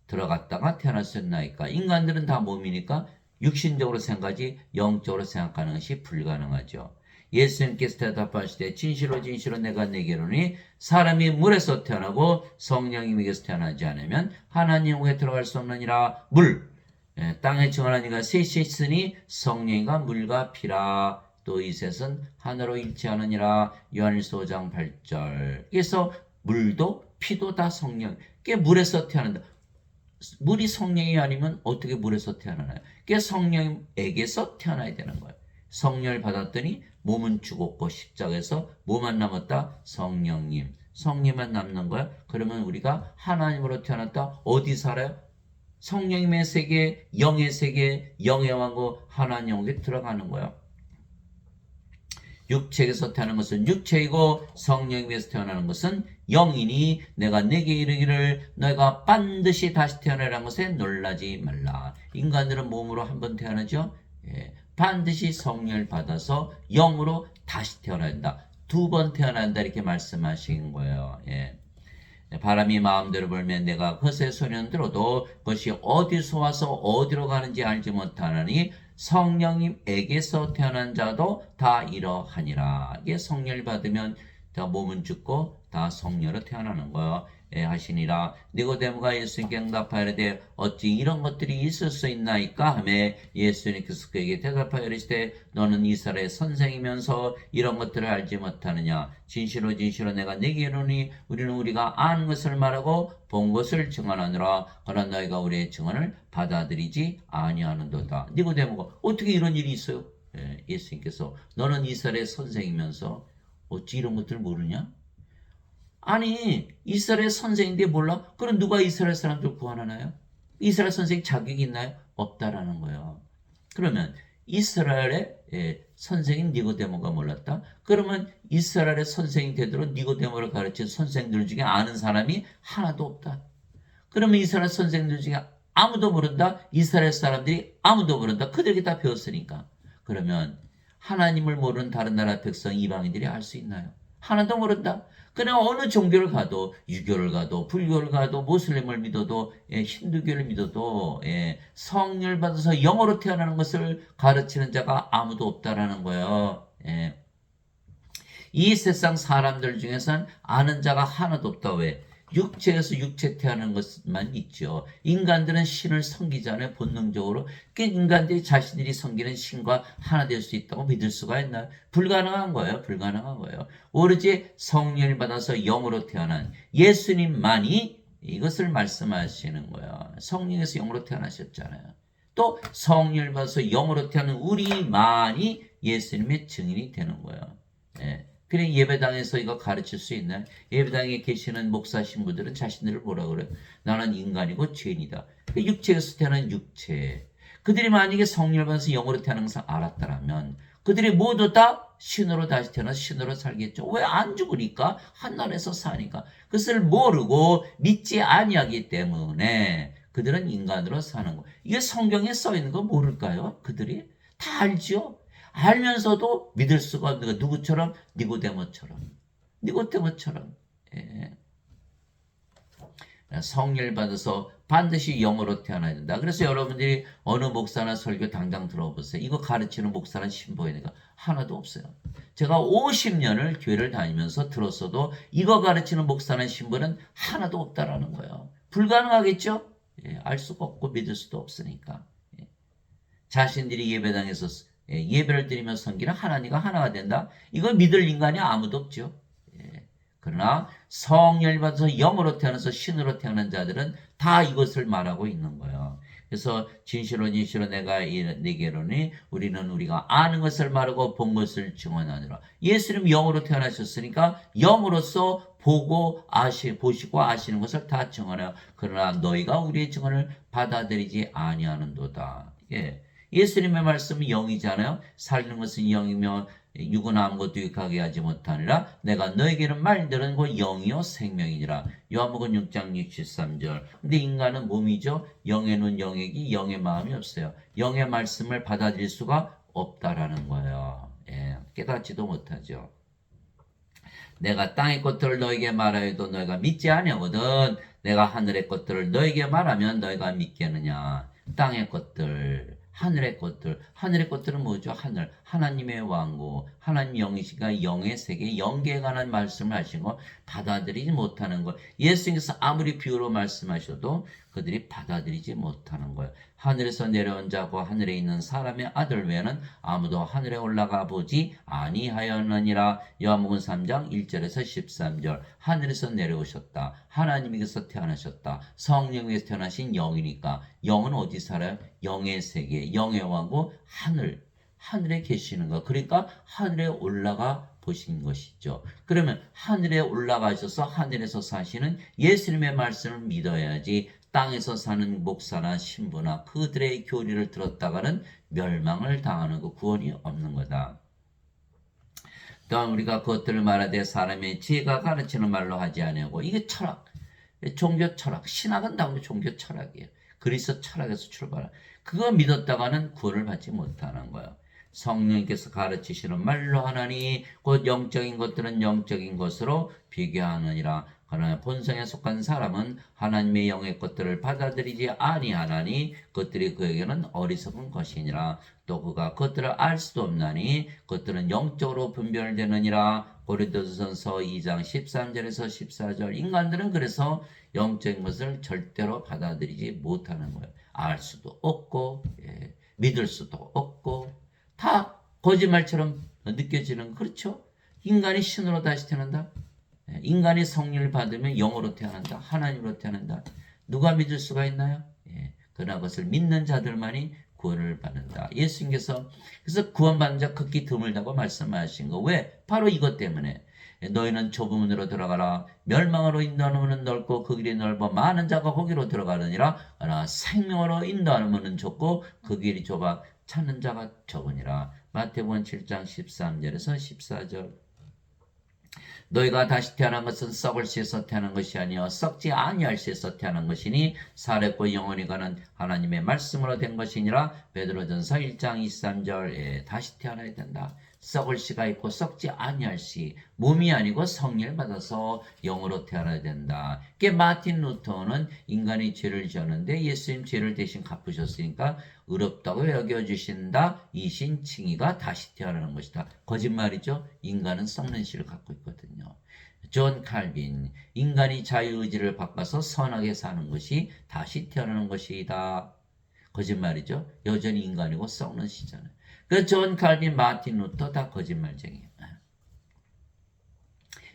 들어갔다가 태어날 수 있나이까? 인간들은 다 몸이니까 육신적으로 생각하지 영적으로 생각하는 것이 불가능하죠. 예수님께서 대답하시되 진실로 진실로 내가 네게 이르노니 사람이 물에서 태어나고 성령님에게서 태어나지 않으면 하나님에게 들어갈 수 없느니라. 물, 땅에 증언한 이가 셋이 있으니 성령과 물과 피라. 또 이 셋은 하나로 일치하느니라. 요한일서 5장 8절. 그래서 물도 피도 다 성령. 그게 물에서 태어난다. 물이 성령이 아니면 어떻게 물에서 태어나나요? 그게 성령에게서 태어나야 되는 거예요. 성령을 받았더니 몸은 죽었고 십자가에서 뭐만 남았다? 성령님. 성령만 남는 거야. 그러면 우리가 하나님으로 태어났다. 어디 살아요? 성령님의 세계, 영의 세계, 영의 왕국 하나님에게 들어가는 거야. 육체에서 태어나는 것은 육체이고 성령에서 태어나는 것은 영이니 내가 네게 이르기를 너희가 반드시 다시 태어나라는 것에 놀라지 말라. 인간들은 몸으로 한 번 태어나죠. 반드시 성령을 받아서 영으로 다시 태어나야 한다. 두 번 태어나야 한다 이렇게 말씀하신 거예요. 바람이 마음대로 불면 내가 그것의 소리는 들어도 그것이 어디서 와서 어디로 가는지 알지 못하느니 성령님에게서 태어난 자도 다 이러하니라. 이게 성령을 받으면 다 몸은 죽고 다 성령으로 태어나는 거예요. 하시니라. 니고데모가 예수님께 응답하여 이르되 어찌 이런 것들이 있을 수 있나이까 하매 예수님께서 그에게 대답하여 이르시되 너는 이스라엘의 선생이면서 이런 것들을 알지 못하느냐. 진실로 진실로 내가 네게 이르노니 우리는 우리가 아는 것을 말하고 본 것을 증언하느라. 그러나 너희가 우리의 증언을 받아들이지 아니하는도다. 니고데모가 어떻게 이런 일이 있어요? 예수님께서 너는 이스라엘의 선생이면서 어찌 이런 것들을 모르냐? 아니 이스라엘 선생인데 몰라? 그럼 누가 이스라엘 사람들 구원하나요? 이스라엘 선생 자격이 있나요? 없다라는 거예요. 그러면 이스라엘의 선생인 니고데모가 몰랐다? 그러면 이스라엘의 선생이 되도록 니고데모를 가르친 선생들 중에 아는 사람이 하나도 없다. 그러면 이스라엘 선생들 중에 아무도 모른다? 이스라엘 사람들이 아무도 모른다? 그들에게 다 배웠으니까. 그러면 하나님을 모르는 다른 나라 백성 이방인들이 알 수 있나요? 하나도 모른다. 그냥 어느 종교를 가도 유교를 가도 불교를 가도 모슬림을 믿어도 힌두교를 믿어도 성령을 받아서 영으로 태어나는 것을 가르치는 자가 아무도 없다라는 거예요. 이 세상 사람들 중에서는 아는 자가 하나도 없다. 왜? 육체에서 육체 태어나는 것만 있죠. 인간들은 신을 섬기지 않아요. 본능적으로. 인간들이 자신들이 섬기는 신과 하나 될 수 있다고 믿을 수가 있나요? 불가능한 거예요. 불가능한 거예요. 오로지 성령을 받아서 영으로 태어난 예수님만이 이것을 말씀하시는 거예요. 성령에서 영으로 태어나셨잖아요. 또 성령을 받아서 영으로 태어난 우리만이 예수님의 증인이 되는 거예요. 예. 그래 예배당에서 이거 가르칠 수 있나요? 예배당에 계시는 목사 신부들은 자신들을 뭐라 그래요? 나는 인간이고 죄인이다. 육체에서 태어난 육체. 그들이 만약에 성령을 받아서 영으로 태어난 것을 알았다면 그들이 모두 다 신으로 다시 태어나서 신으로 살겠죠. 왜 안 죽으니까? 한나라에서 사니까. 그것을 모르고 믿지 아니하기 때문에 그들은 인간으로 사는 거. 이게 성경에 써 있는 거 모를까요? 그들이 다 알죠. 알면서도 믿을 수가 없는 거. 누구처럼? 니고데모처럼. 니고데모처럼. 예. 성령을 받아서 반드시 영으로 태어나야 된다. 그래서 여러분들이 어느 목사나 설교 당장 들어보세요. 이거 가르치는 목사나 신부가 하나도 없어요. 제가 50년을 교회를 다니면서 들었어도 이거 가르치는 목사나 신부는 하나도 없다라는 거예요. 불가능하겠죠? 예, 알 수가 없고 믿을 수도 없으니까. 예. 자신들이 예배당에서 예배를 드리며 섬기는 하나님과 하나가 된다. 이걸 믿을 인간이 아무도 없죠. 예. 그러나 성령을 받아서 영으로 태어나서 신으로 태어난 자들은 다 이것을 말하고 있는 거예요. 그래서 진실로 진실로 내가 네게로니 우리는 우리가 아는 것을 말하고 본 것을 증언하느라. 예수님 영으로 태어나셨으니까 영으로서 보고 보시고 아시는 것을 다 증언해요. 그러나 너희가 우리의 증언을 받아들이지 아니하는도다. 예. 예수님의 말씀은 영이잖아요. 살리는 것은 영이며 육은 아무것도 유익하게 하지 못하니라. 내가 너에게는 말들은 곧 영이요 생명이니라. 요한복음 6장 63절. 근데 인간은 몸이죠. 영의 눈, 영의 귀, 영의 마음이 없어요. 영의 말씀을 받아들일 수가 없다라는 거예요. 예, 깨닫지도 못하죠. 내가 땅의 것들을 너에게 말하여도 너희가 믿지 아니하거든. 내가 하늘의 것들을 너에게 말하면 너희가 믿겠느냐. 땅의 것들. 하늘의 것들은 뭐죠? 하늘, 하나님의 왕국, 하나님 영이시가 영의 세계, 영계에 관한 말씀을 하신 거 받아들이지 못하는 거. 예수님께서 아무리 비유로 말씀하셔도 그들이 받아들이지 못하는 거예요. 하늘에서 내려온 자고 하늘에 있는 사람의 아들 외에는 아무도 하늘에 올라가 보지 아니하였느니라. 요한복음 3장 1절에서 13절. 하늘에서 내려오셨다. 하나님께서 태어나셨다. 성령에서 태어나신 영이니까. 영은 어디 살아요? 영의 세계, 영의 왕국, 하늘에 계시는 거. 그러니까 하늘에 올라가 보신 것이죠. 그러면 하늘에 올라가셔서 하늘에서 사시는 예수님의 말씀을 믿어야지 땅에서 사는 목사나 신부나 그들의 교리를 들었다가는 멸망을 당하는 거 구원이 없는 거다. 또한 우리가 그것들을 말하되 사람의 지혜가 가르치는 말로 하지 아니하고 이게 철학, 종교 철학, 신학은 다음에 종교 철학이에요. 그리스도 철학에서 출발한 그거 믿었다가는 구원을 받지 못하는 거예요. 성령께서 가르치시는 말로 하나니 곧 영적인 것들은 영적인 것으로 비교하느니라. 그러나 본성에 속한 사람은 하나님의 영의 것들을 받아들이지 아니하나니 그것들이 그에게는 어리석은 것이니라. 또 그가 그것들을 알 수도 없나니 그것들은 영적으로 분별되느니라. 고린도전서 2장 13절에서 14절. 인간들은 그래서 영적인 것을 절대로 받아들이지 못하는 거예요. 알 수도 없고 믿을 수도 없고 다 거짓말처럼 느껴지는 그렇죠? 인간이 신으로 다시 태어난다. 인간이 성령을 받으면 영으로 태어난다. 하나님으로 태어난다. 누가 믿을 수가 있나요? 그러나 그것을 믿는 자들만이 구원을 받는다. 예수님께서 그래서 구원받는 자 극히 드물다고 말씀하신 거. 왜? 바로 이것 때문에. 너희는 좁은 문으로 들어가라. 멸망으로 인도하는 문은 넓고 그 길이 넓어 많은 자가 거기로 들어가느니라. 그러나 생명으로 인도하는 문은 좁고 그 길이 좁아 찾는 자가 적으니라. 마태복음 7장 13절에서 14절. 너희가 다시 태어난 것은 썩을 씨에서 태어난 것이 아니요 썩지 아니할 씨에서 태어난 것이니 살았고 영원히 가는 하나님의 말씀으로 된 것이니라. 베드로전서 1장 23절. 다시 태어나야 된다. 썩을 씨가 있고 썩지 아니할 씨. 몸이 아니고 성령을 받아서 영으로 태어나야 된다. 이게 마틴 루터는 인간이 죄를 지었는데 예수님 죄를 대신 갚으셨으니까 의롭다고 여겨주신다. 이신 칭의가 다시 태어나는 것이다. 거짓말이죠. 인간은 썩는 씨를 갖고 있거든요. 존 칼빈, 인간이 자유의지를 바꿔서 선하게 사는 것이 다시 태어나는 것이다. 거짓말이죠. 여전히 인간이고 썩는 씨잖아요. 그 존 칼빈, 마틴 루터 다 거짓말쟁이에요.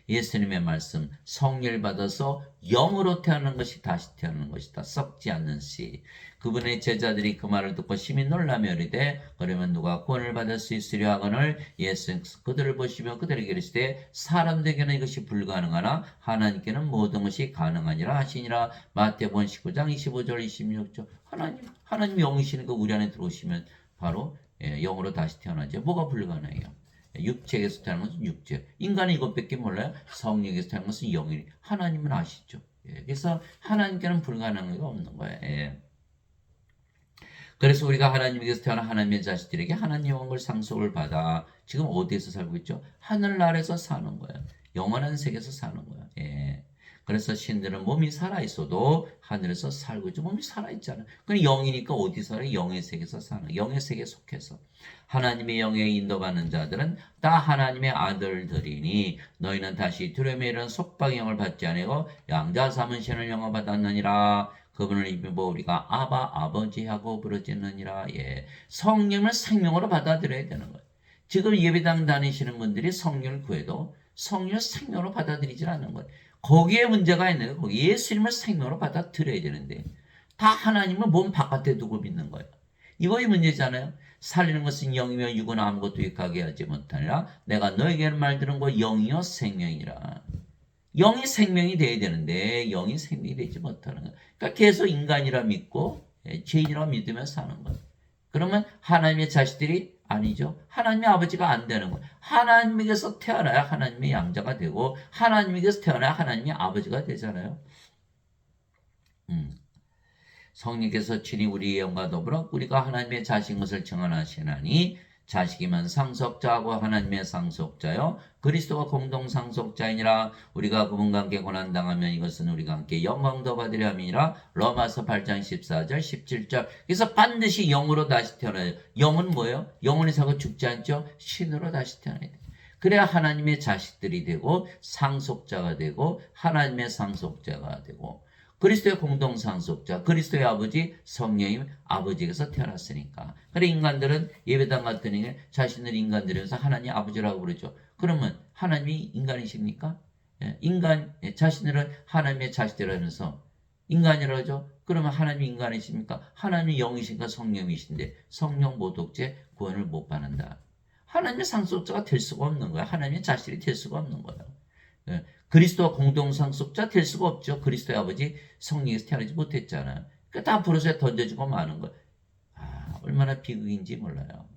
예수님의 말씀, 성령을 받아서 영으로 태어나는 것이 다시 태어나는 것이다. 썩지 않는 씨. 그분의 제자들이 그 말을 듣고 심히 놀라며 이르되 그러면 누가 구원을 받을 수 있으려 하거늘 예수 그들을 보시며 그들에게 이르시되 사람들에게는 이것이 불가능하나 하나님께는 모든 것이 가능하니라 하시니라. 마태복음 19장 25절 26절. 하나님 영이시니까 우리 안에 들어오시면 바로 영으로 다시 태어나죠. 뭐가 불가능해요? 육체에서 태어난 것은 육체. 인간은 이것밖에 몰라요. 성령에서 태어난 것은 영이니. 하나님은 아시죠. 그래서 하나님께는 불가능한 게 없는 거예요. 그래서 우리가 하나님께서 태어난 하나님의 자식들에게 하나님 영광을 상속을 받아 지금 어디에서 살고 있죠? 하늘나라에서 사는 거예요. 영원한 세계에서 사는 거예요. 그래서 신들은 몸이 살아있어도 하늘에서 살고 있죠. 몸이 살아있잖아요. 그럼 영이니까 어디 살아요? 영의 세계에서 사는 거예요. 영의 세계에 속해서. 하나님의 영에 인도받는 자들은 다 하나님의 아들들이니 너희는 다시 두려움에 이른 속박의 영을 받지 아니고 양자 삼은 신을 영어 받았느니라. 그분을 입고 우리가 아바 아버지하고 부르짖느니라. 성령을 생명으로 받아들여야 되는 거예요. 지금 예배당 다니시는 분들이 성령을 구해도 성령을 생명으로 받아들이질 않는 거예요. 거기에 문제가 있는 거예요. 거기 예수님을 생명으로 받아들여야 되는데 다 하나님을 몸 바깥에 두고 믿는 거예요. 이것이 문제잖아요. 살리는 것은 영이며 육은 아무것도 유익하게 하지 못하니라. 내가 너에게 말 들은 거 영이요 생명이라. 영이 생명이 돼야 되는데 영이 생명이 되지 못하는 거예요. 그러니까 계속 인간이라 믿고 죄인이라 믿으며 사는 거예요. 그러면 하나님의 자식들이 아니죠. 하나님의 아버지가 안 되는 거예요. 하나님에게서 태어나야 하나님의 양자가 되고 하나님에게서 태어나야 하나님의 아버지가 되잖아요. 성령께서 친히 우리의 영과 더불어 우리가 하나님의 자식인 것을 증언하시나니 자식이면 상속자하고 하나님의 상속자요 그리스도가 공동 상속자이니라. 우리가 그분과 함께 고난당하면 이것은 우리가 함께 영광도 받으려 함이니라. 로마서 8장 14절 17절. 그래서 반드시 영으로 다시 태어나요. 영은 뭐예요? 영원히 살고 죽지 않죠? 신으로 다시 태어나야 돼요. 그래야 하나님의 자식들이 되고 상속자가 되고 하나님의 상속자가 되고 그리스도의 공동상속자, 그리스도의 아버지, 성령님 아버지에게서 태어났으니까. 그래 인간들은 예배당 같은 자신을 인간들에서 하나님 아버지라고 부르죠. 그러면 하나님이 인간이십니까? 인간 자신들은 하나님의 자식들이라면서 인간이라고 하죠. 그러면 하나님이 인간이십니까? 하나님이 영이신가 성령이신데 성령 모독죄 구원을 못 받는다. 하나님의 상속자가 될 수가 없는 거야. 하나님의 자식이 될 수가 없는 거예요. 그리스도와 공동상속자 될 수가 없죠. 그리스도의 아버지 성령에서 태어나지 못했잖아요. 그러니까 다 부르서 던져주고 마는 거예요. 얼마나 비극인지 몰라요.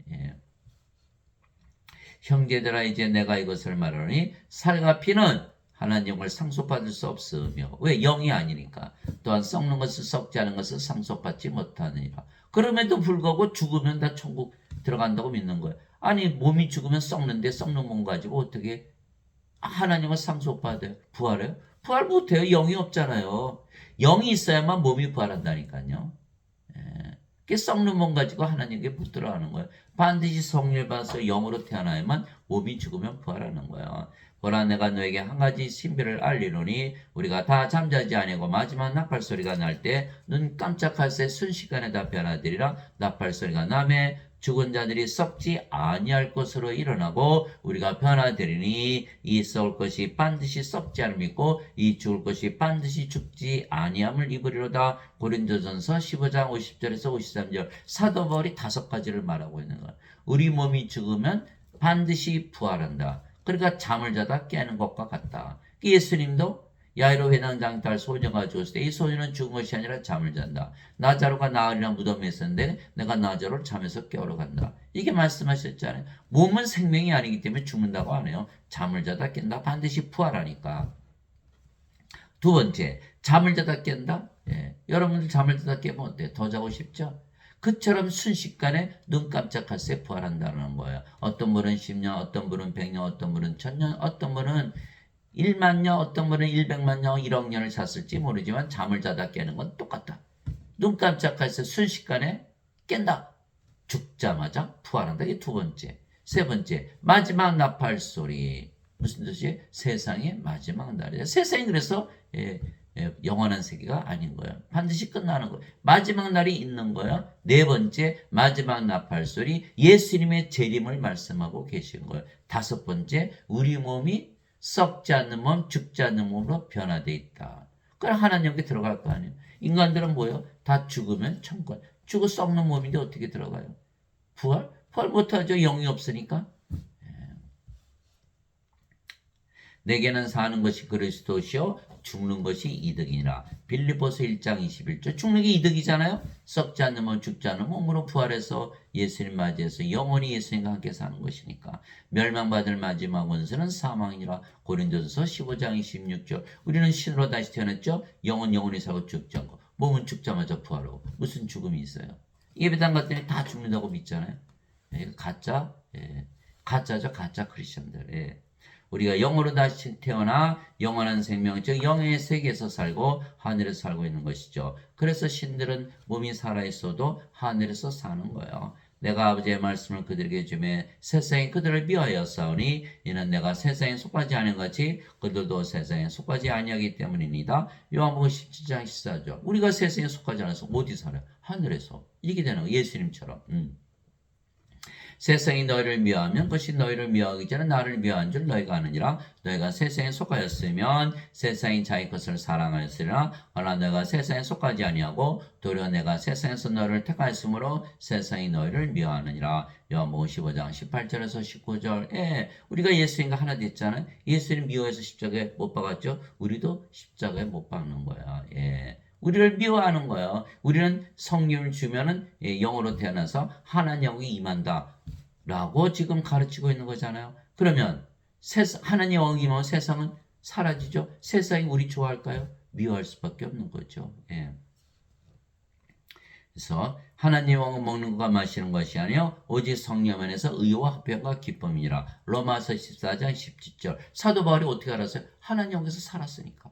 형제들아 이제 내가 이것을 말하노니 살과 피는 하나님 영을 상속받을 수 없으며 왜? 영이 아니니까. 또한 썩는 것을 썩지 않은 것을 상속받지 못하느니라. 그럼에도 불구하고 죽으면 다 천국 들어간다고 믿는 거예요. 아니 몸이 죽으면 썩는데 썩는 몸 가지고 어떻게 하나님을 상속받아요? 부활해요? 부활 못해요. 영이 없잖아요. 영이 있어야만 몸이 부활한다니까요. 그 썩는 몸 가지고 하나님께 못 들어가는 거예요. 반드시 성령을 받아서 영으로 태어나야만 몸이 죽으면 부활하는 거예요. 보라 내가 너에게 한 가지 신비를 알리노니 우리가 다 잠자지 아니고 마지막 나팔 소리가 날 때 눈 깜짝할 새 순식간에 다 변화되리라. 나팔 소리가 나매 죽은 자들이 썩지 아니할 것으로 일어나고 우리가 변화되리니 이 썩을 것이 반드시 썩지 않을 믿고 이 죽을 것이 반드시 죽지 아니함을 입으리로다. 고린도전서 15장 50절에서 53절 사도 바울이 5가지를 말하고 있는 거야. 우리 몸이 죽으면 반드시 부활한다. 그러니까 잠을 자다 깨는 것과 같다. 예수님도 야이로 회당장 딸 소녀가 죽었을 때 이 소녀는 죽은 것이 아니라 잠을 잔다. 나자로가 나으리라 무덤에 있었는데 내가 나자로를 잠에서 깨우러 간다. 이게 말씀하셨잖아요. 몸은 생명이 아니기 때문에 죽는다고 안 해요. 잠을 자다 깬다. 반드시 부활하니까. 두 번째, 잠을 자다 깬다. 여러분들 잠을 자다 깨면 어때요? 더 자고 싶죠? 그처럼 순식간에 눈 깜짝할 새 부활한다는 거예요. 어떤 분은 10년, 어떤 분은 100년, 어떤 분은 1000년, 어떤 분은 1만 년, 어떤 분은 100만 년, 1억 년을 잤을지 모르지만 잠을 자다 깨는 건 똑같다. 눈 깜짝할 새 순식간에 깬다. 죽자마자 부활한다. 이게 두 번째. 세 번째, 마지막 나팔 소리. 무슨 뜻이에요? 세상의 마지막 날이에요. 세상이 그래서 영원한 세계가 아닌 거예요. 반드시 끝나는 거예요. 마지막 날이 있는 거예요. 네 번째, 마지막 나팔 소리. 예수님의 재림을 말씀하고 계신 거예요. 다섯 번째, 우리 몸이 썩지 않는 몸, 죽지 않는 몸으로 변화되어 있다. 그럼 하나님께 들어갈 거 아니에요. 인간들은 뭐예요? 다 죽으면 천국. 죽어 썩는 몸인데 어떻게 들어가요? 부활? 부활 못하죠. 영이 없으니까. 내게는 사는 것이 그리스도시요 죽는 것이 이득이니라. 빌립보서 1장 21절. 죽는 게 이득이잖아요. 썩지 않는 몸, 죽지 않는 몸으로 부활해서 예수님 맞이해서 영원히 예수님과 함께 사는 것이니까. 멸망받을 마지막 원수는 사망이니라. 고린도전서 15장 26절. 우리는 신으로 다시 태어났죠. 영원히 살고 죽지 않고 몸은 죽자마자 부활하고. 무슨 죽음이 있어요? 예배당 갔더니 다 죽는다고 믿잖아요. 가짜, 가짜죠. 가짜 크리스천들. 우리가 영으로 다시 태어나 영원한 생명, 즉 영의 세계에서 살고 하늘에서 살고 있는 것이죠. 그래서 신들은 몸이 살아있어도 하늘에서 사는 거예요. 내가 아버지의 말씀을 그들에게 주매 세상이 그들을 미워하여 싸우니 이는 내가 세상에 속하지 않은 같이 그들도 세상에 속하지 아니하기 때문입니다. 요한복음 17장 14절. 우리가 세상에 속하지 않아서 어디 살아요? 하늘에서. 이게 되는 거예요. 예수님처럼. 세상이 너희를 미워하면 그것이 너희를 미워하기 전에 나를 미워한 줄 너희가 아느니라. 너희가 세상에 속하였으면 세상이 자기 것을 사랑하였으리라. 그러나 너희가 세상에 속하지 아니하고 도리어 내가 세상에서 너희를 택하였으므로 세상이 너희를 미워하느니라. 요한복음 15장 18절에서 19절. 우리가 예수님과 하나 됐잖아요. 예수님 미워해서 십자가에 못 박았죠. 우리도 십자가에 못 박는 거야. 우리를 미워하는 거예요. 우리는 성령을 주면은 영으로 태어나서 하나님 영이 임한다. 라고 지금 가르치고 있는 거잖아요. 그러면 하나님 영이 임하면 세상은 사라지죠. 세상이 우리 좋아할까요? 미워할 수밖에 없는 거죠. 그래서 하나님 영은 먹는 것과 마시는 것이 아니요 오직 성령 안에서 의와 화평과 기쁨이니라. 로마서 14장 17절. 사도 바울이 어떻게 알았어요? 하나님 영에서 살았으니까.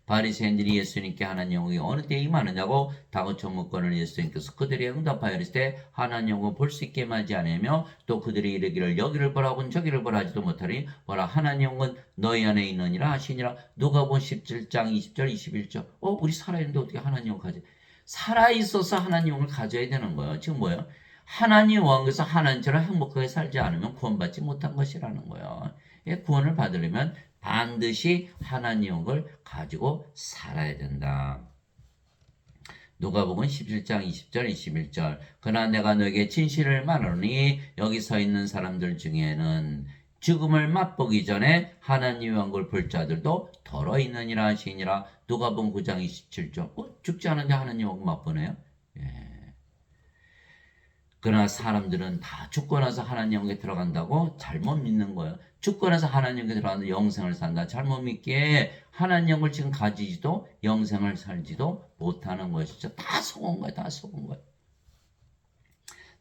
바리새인들이 예수님께 하나님 영이 어느 때에 임하느냐고 다그쳐 묻거늘 예수님께서 그들이 응답하여 이르시되 하나님 영을 볼 수 있게 하지 아니하며 또 그들이 이르기를 여기를 보라고는 저기를 보라지도 못하니 보라 하나님 영은 너희 안에 있느니라 하시니라. 누가복음 17장 20절 21절. 우리 살아있는데 어떻게 하나님 영을 가지? 살아있어서 하나님 영을 가져야 되는 거예요. 지금 뭐예요? 하나님 왕에서 하나님처럼 행복하게 살지 않으면 구원받지 못한 것이라는 거예요. 구원을 받으려면 반드시 하나님 영을 가지고 살아야 된다. 누가복음 17장 20절 21절. 그러나 내가 너에게 진실을 말하노니 여기 서 있는 사람들 중에는 죽음을 맛보기 전에 하나님의 왕국을 볼 자들도 더러 있느니라 하시니라. 누가복음 9장 27절. 죽지 않은데 하나님 왕국 맛보네요. 그러나 사람들은 다 죽고 나서 하나님 영에 들어간다고 잘못 믿는 거예요. 죽고 나서 하나님 영에 들어가서 영생을 산다. 잘못 믿기에 하나님 영을 지금 가지지도 영생을 살지도 못하는 것이죠. 다 속은 거예요. 다 속은 거예요.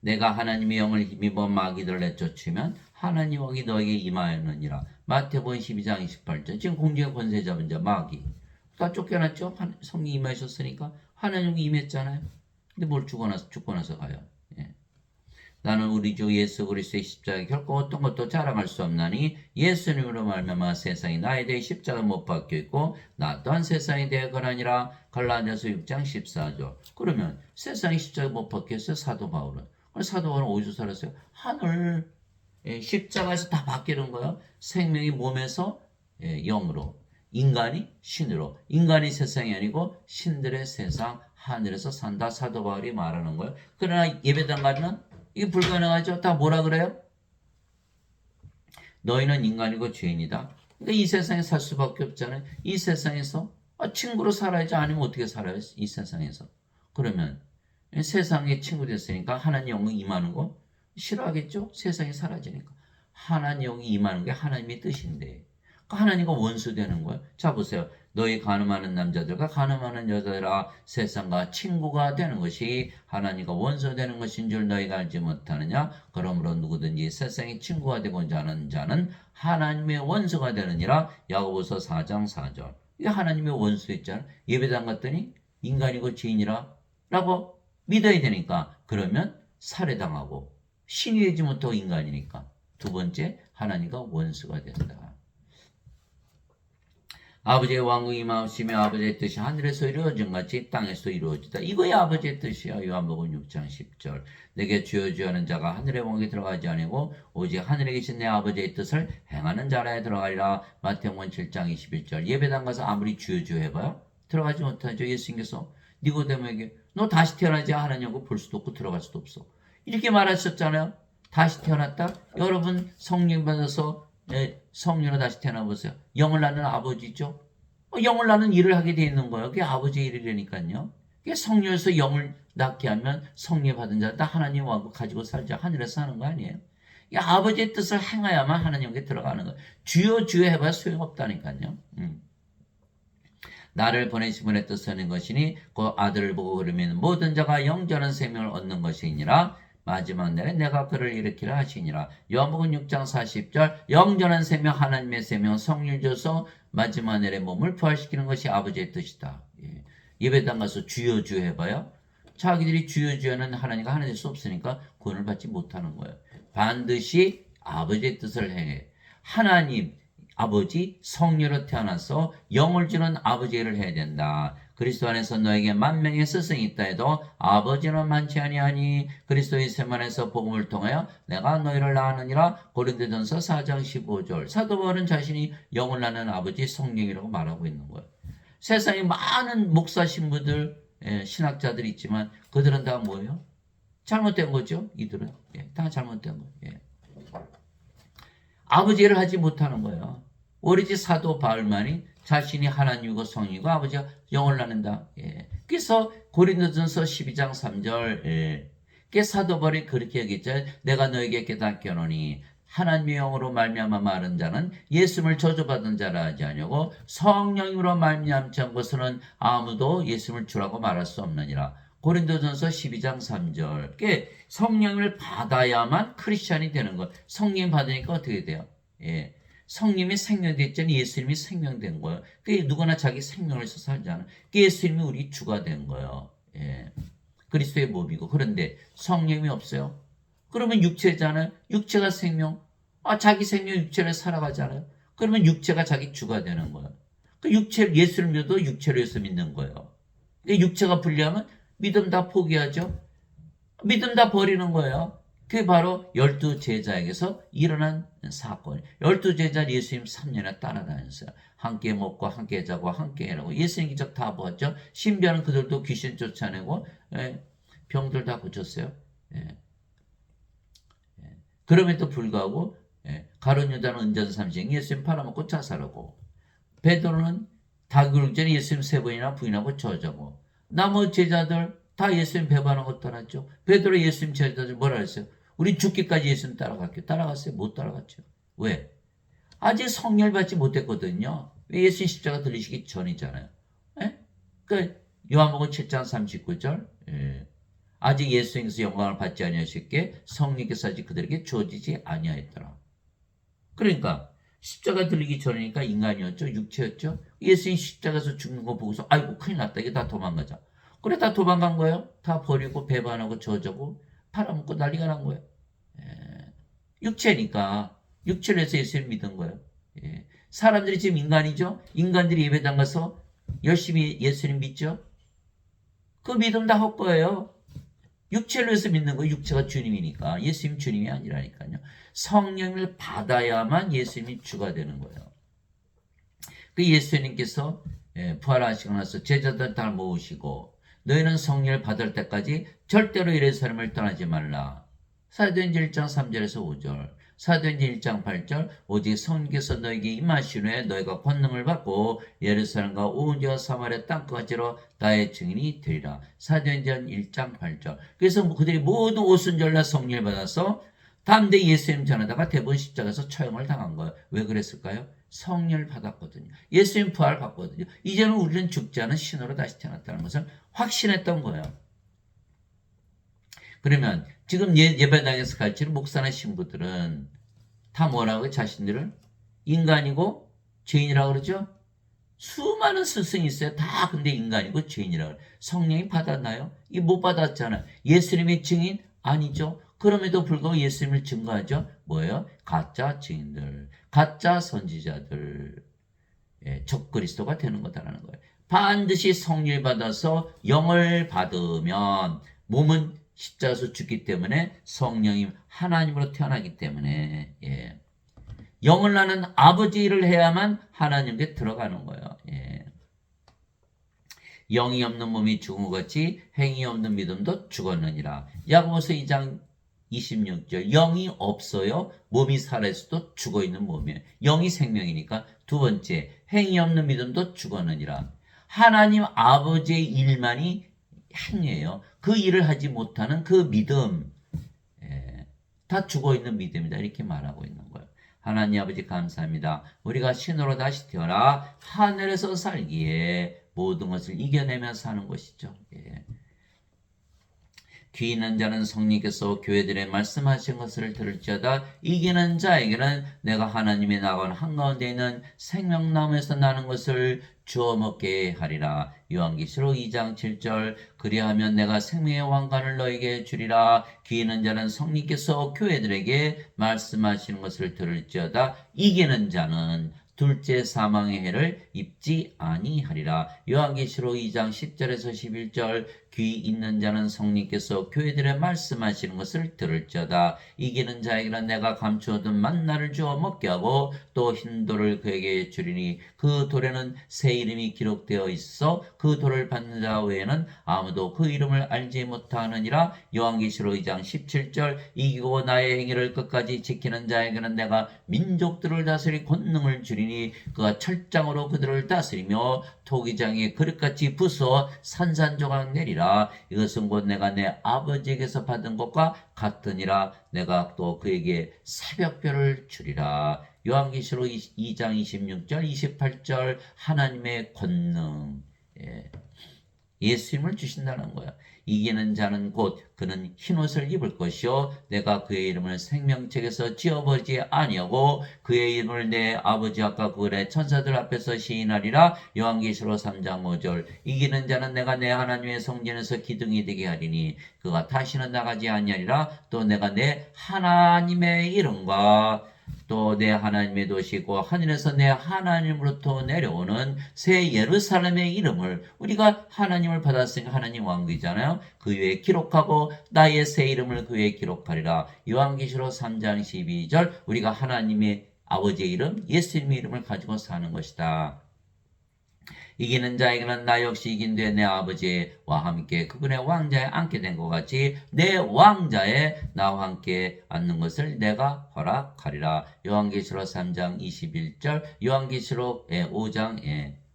내가 하나님의 영을 힘입어 마귀들을 내쫓으면 하나님 영이 너에게 임하였느니라. 마태복음 12장 28절. 지금 공중의 권세 잡은 자 마귀. 다 쫓겨났죠. 성령이 임하셨으니까 하나님 영이 임했잖아요. 근데 뭘 죽고 나서 가요. 나는 우리 주 예수 그리스도의 십자가에 결코 어떤 것도 자랑할 수 없나니 예수님으로 말미암아 세상이 나에 대해 십자가 못 박혀 있고 나 또한 세상에 대해 거라니라. 갈라디아서 6장 14절. 그러면 세상이 십자가 못 박혔어요. 사도 바울은. 사도 바울은 어디서 살았어요? 하늘. 십자가에서 다 바뀌는 거예요. 생명이 몸에서 영으로, 인간이 신으로. 인간이 세상이 아니고 신들의 세상 하늘에서 산다. 사도 바울이 말하는 거예요. 그러나 예배당 가면 이게 불가능하죠. 다 뭐라 그래요? 너희는 인간이고 죄인이다. 그러니까 이 세상에 살 수밖에 없잖아요. 이 세상에서 친구로 살아야지. 아니면 어떻게 살아요? 이 세상에서. 그러면 세상에 친구 됐으니까 하나님 영이 임하는 거 싫어하겠죠? 세상이 사라지니까. 하나님 영이 임하는 게 하나님의 뜻인데 하나님과 원수 되는 거예요. 자 보세요. 너희 가늠하는 남자들과 가늠하는 여자들아 세상과 친구가 되는 것이 하나님과 원수 되는 것인 줄 너희가 알지 못하느냐? 그러므로 누구든지 세상의 친구가 되고자 하는 자는 하나님의 원수가 되느니라. 야고보서 4장 4절. 이게 하나님의 원수 있잖아. 예배당 갔더니 인간이고 죄인이라 라고 믿어야 되니까. 그러면 살해당하고 신이 되지 못하고 인간이니까. 두 번째, 하나님과 원수가 된다. 아버지의 왕국이 임하시며 아버지의 뜻이 하늘에서 이루어진 같이 땅에서 이루어지다. 이거야 아버지의 뜻이야. 요한복음 6장 10절. 내게 주여 주여 하는 자가 하늘의 왕국에 들어가지 아니고 오직 하늘에 계신 내 아버지의 뜻을 행하는 자라에 들어가리라. 마태복음 7장 21절. 예배당 가서 아무리 주여 주여 해봐요. 들어가지 못하죠. 예수님께서 니고데모에게 너 다시 태어나지 하느냐고 볼 수도 없고 들어갈 수도 없어. 이렇게 말하셨잖아요. 다시 태어났다. 여러분 성령 받아서 성령으로 다시 태어나보세요. 영을 낳는 아버지죠. 영을 낳는 일을 하게 돼 있는 거예요. 그게 아버지의 일이라니까요. 그게 성령에서 영을 낳게 하면 성령 받은 자 다 하나님 왕국 가지고 살자. 하늘에서 하는 거 아니에요. 이 아버지의 뜻을 행해야만 하나님께 들어가는 거예요. 주여 주여 해봐야 소용없다니까요. 나를 보내신 분의 뜻을 하는 것이니 그 아들을 보고 그러면 모든 자가 영전한 생명을 얻는 것이니라. 마지막 날에 내가 그를 일으키라 하시니라. 요한복음 6장 40절. 영전한 생명 하나님의 생명 성령 줘서 마지막 날에 몸을 부활시키는 것이 아버지의 뜻이다. 예배당 가서 주여 주여 해봐요. 자기들이 주여 주여는 하나님과 하나 될 수 없으니까 구원을 받지 못하는 거예요. 반드시 아버지의 뜻을 행해. 하나님 아버지 성령으로 태어나서 영을 주는 아버지 일을 해야 된다. 그리스도 안에서 너에게 만명의 스승이 있다 해도 아버지는 많지 아니하니 그리스도의 세만에서 복음을 통하여 내가 너희를 낳았느니라. 고린도전서 4장 15절. 사도 바울은 자신이 영을 낳는 아버지 성령이라고 말하고 있는 거예요. 세상에 많은 목사 신부들 신학자들이 있지만 그들은 다 뭐예요? 잘못된 거죠. 이들은 다 잘못된 거예요. 아버지 일을 하지 못하는 거예요. 오로지 사도 바울만이 자신이 하나님이고 성령이고 아버지가 영을 낳는다. 그래서 고린도전서 12장 3절 사도 바울이 그렇게 얘기했죠. 내가 너에게 깨닫게 하노니 하나님의 영으로 말미암아 말한 자는 예수님을 저주받은 자라 하지 아니하고 성령으로 말미암지 않은 것은 아무도 예수님을 주라고 말할 수 없느니라. 고린도전서 12장 3절. 성령을 받아야만 크리스찬이 되는 것. 성령 받으니까 어떻게 돼요? 성령이 생명됐잖아요. 예수님이 생명된 거예요. 누구나 자기 생명을 위해서 살잖아요. 예수님이 우리 주가 된 거예요. 그리스도의 몸이고. 그런데 성령이 없어요. 그러면 육체잖아요. 육체가 생명. 자기 생명 육체를 살아가잖아요. 그러면 육체가 자기 주가 되는 거예요. 육체 예수를 믿어도 육체로 해서 믿는 거예요. 육체가 불리하면 믿음 다 포기하죠. 믿음 다 버리는 거예요. 그게 바로 12제자에게서 일어난 사건. 12제자 예수님 3년에 따라다녔어요. 함께 먹고 함께 자고 함께 일하고 예수님 기적 다 보았죠. 신비한 그들도 귀신 쫓아내고 병들 다 고쳤어요. 그럼에도 불구하고 가룟 유다는 은전 삼식 예수님 팔아먹고 자살하고 베드로는 다굴 전에 예수님 3번이나 부인하고 저주하고 나머지 제자들 다 예수님 배반하고 떠났죠. 베드로 예수님 제자들 뭐라 했어요? 우리 죽기까지 예수님 따라갈게요. 따라갔어요? 못 따라갔죠. 왜? 아직 성령을 받지 못했거든요. 왜 예수님 십자가 들리시기 전이잖아요. 요한복음 7장 39절. 아직 예수님께서 영광을 받지 아니하셨기에 성령께서 아직 그들에게 주어지지 아니하였더라. 그러니까 십자가 들리기 전이니까 인간이었죠. 육체였죠. 예수님 십자가에서 죽는 거 보고서 아이고 큰일 났다. 이게 다 도망가자. 그래 다 도망간 거예요. 다 버리고 배반하고 저주하고 팔아먹고 난리가 난 거예요. 육체니까 육체를 해서 예수님 믿은 거예요. 사람들이 지금 인간이죠. 인간들이 예배당 가서 열심히 예수님 믿죠. 그 믿음 다 헛거예요. 육체를 해서 믿는 거예요. 육체가 주님이니까. 예수님 주님이 아니라니까요. 성령을 받아야만 예수님이 주가 되는 거예요. 그 예수님께서 부활하시고 나서 제자들 다 모으시고 너희는 성령을 받을 때까지 절대로 예루살렘을 떠나지 말라. 사도행전 1장 3절에서 5절. 사도행전 1장 8절. 오직 성령께서 너에게 임하신 후에 너희가 권능을 받고 예루살렘과 온 유다 사마리아 땅끝까지로 나의 증인이 되리라. 사도행전 1장 8절. 그래서 그들이 모두 오순절날 성령을 받아서 담대히 예수님 전하다가 대부분 십자가에서 처형을 당한 거예요. 왜 그랬을까요? 성령을 받았거든요. 예수님 부활 받거든요. 이제는 우리는 죽지 않은 신으로 다시 태어났다는 것을 확신했던 거예요. 그러면 지금 예배당에서 가르치는 목사나 신부들은 다 뭐라고 자신들을 인간이고 죄인이라고 그러죠? 수많은 스승이 있어요. 다 근데 인간이고 죄인이라고 그래요. 성령이 받았나요? 이 못 받았잖아요. 예수님의 증인? 아니죠. 그럼에도 불구하고 예수님을 증거하죠. 뭐예요? 가짜 증인들, 가짜 선지자들, 적그리스도가 되는 거다라는 거예요. 반드시 성령을 받아서 영을 받으면 몸은 십자가에서 죽기 때문에 성령이 하나님으로 태어나기 때문에 영을 나는 아버지 일을 해야만 하나님께 들어가는 거예요. 영이 없는 몸이 죽은 것 같이 행위 없는 믿음도 죽었느니라. 야고보서 2장 26절. 영이 없어요. 몸이 살아있어도 죽어있는 몸이에요. 영이 생명이니까. 두 번째, 행위 없는 믿음도 죽었느니라. 하나님 아버지의 일만이 행위예요. 그 일을 하지 못하는 그 믿음, 다 죽어있는 믿음이다. 이렇게 말하고 있는 거예요. 하나님 아버지 감사합니다. 우리가 신으로 다시 태어나 하늘에서 살기에 모든 것을 이겨내며 사는 것이죠. 귀 있는 자는 성령께서 교회들의 말씀하신 것을 들을지어다. 이기는 자에게는 내가 하나님의 나간 한가운데 있는 생명나무에서 나는 것을 주어 먹게 하리라. 요한계시록 2장 7절. 그리하면 내가 생명의 왕관을 너에게 주리라. 귀 있는 자는 성령께서 교회들에게 말씀하시는 것을 들을지어다. 이기는 자는 둘째 사망의 해를 입지 아니하리라. 요한계시록 2장 10절에서 11절. 귀 있는 자는 성령께서 교회들의 말씀하시는 것을 들을지어다. 이기는 자에게는 내가 감추어둔 만나를 주어 먹게 하고 또 흰돌을 그에게 주리니 그 돌에는 새 이름이 기록되어 있어 그 돌을 받는 자 외에는 아무도 그 이름을 알지 못하느니라. 요한계시록 2장 17절. 이기고 나의 행위를 끝까지 지키는 자에게는 내가 민족들을 다스릴 권능을 주리니 그가 철장으로 그들을 다스리며 토기장에 그릇같이 부숴 산산조각 내리라. 이것은 곧 내가 내 아버지에게서 받은 것과 같으니라. 내가 또 그에게 새벽별을 주리라. 요한계시록 2장 26절 28절. 하나님의 권능, 예수님을 주신다는 거야. 이기는 자는 곧 그는 흰옷을 입을 것이요 내가 그의 이름을 생명책에서 지어버리지 아니하고 그의 이름을 내 아버지 앞과 그의 천사들 앞에서 시인하리라. 요한계시록 3장 5절. 이기는 자는 내가 내 하나님의 성전에서 기둥이 되게 하리니 그가 다시는 나가지 아니하리라. 또 내가 내 하나님의 이름과 또 내 하나님의 도시고 하늘에서 내 하나님으로부터 내려오는 새 예루살렘의 이름을, 우리가 하나님을 받았으니까 하나님 왕국이잖아요. 그 위에 기록하고 나의 새 이름을 그 위에 기록하리라. 요한계시록 3장 12절. 우리가 하나님의 아버지의 이름, 예수님의 이름을 가지고 사는 것이다. 이기는 자에게는 나 역시 이긴 뒤에 내 아버지와 함께 그분의 왕자에 앉게 된 것 같이 내 왕자에 나와 함께 앉는 것을 내가 허락하리라. 요한계시록 3장 21절. 요한계시록 5장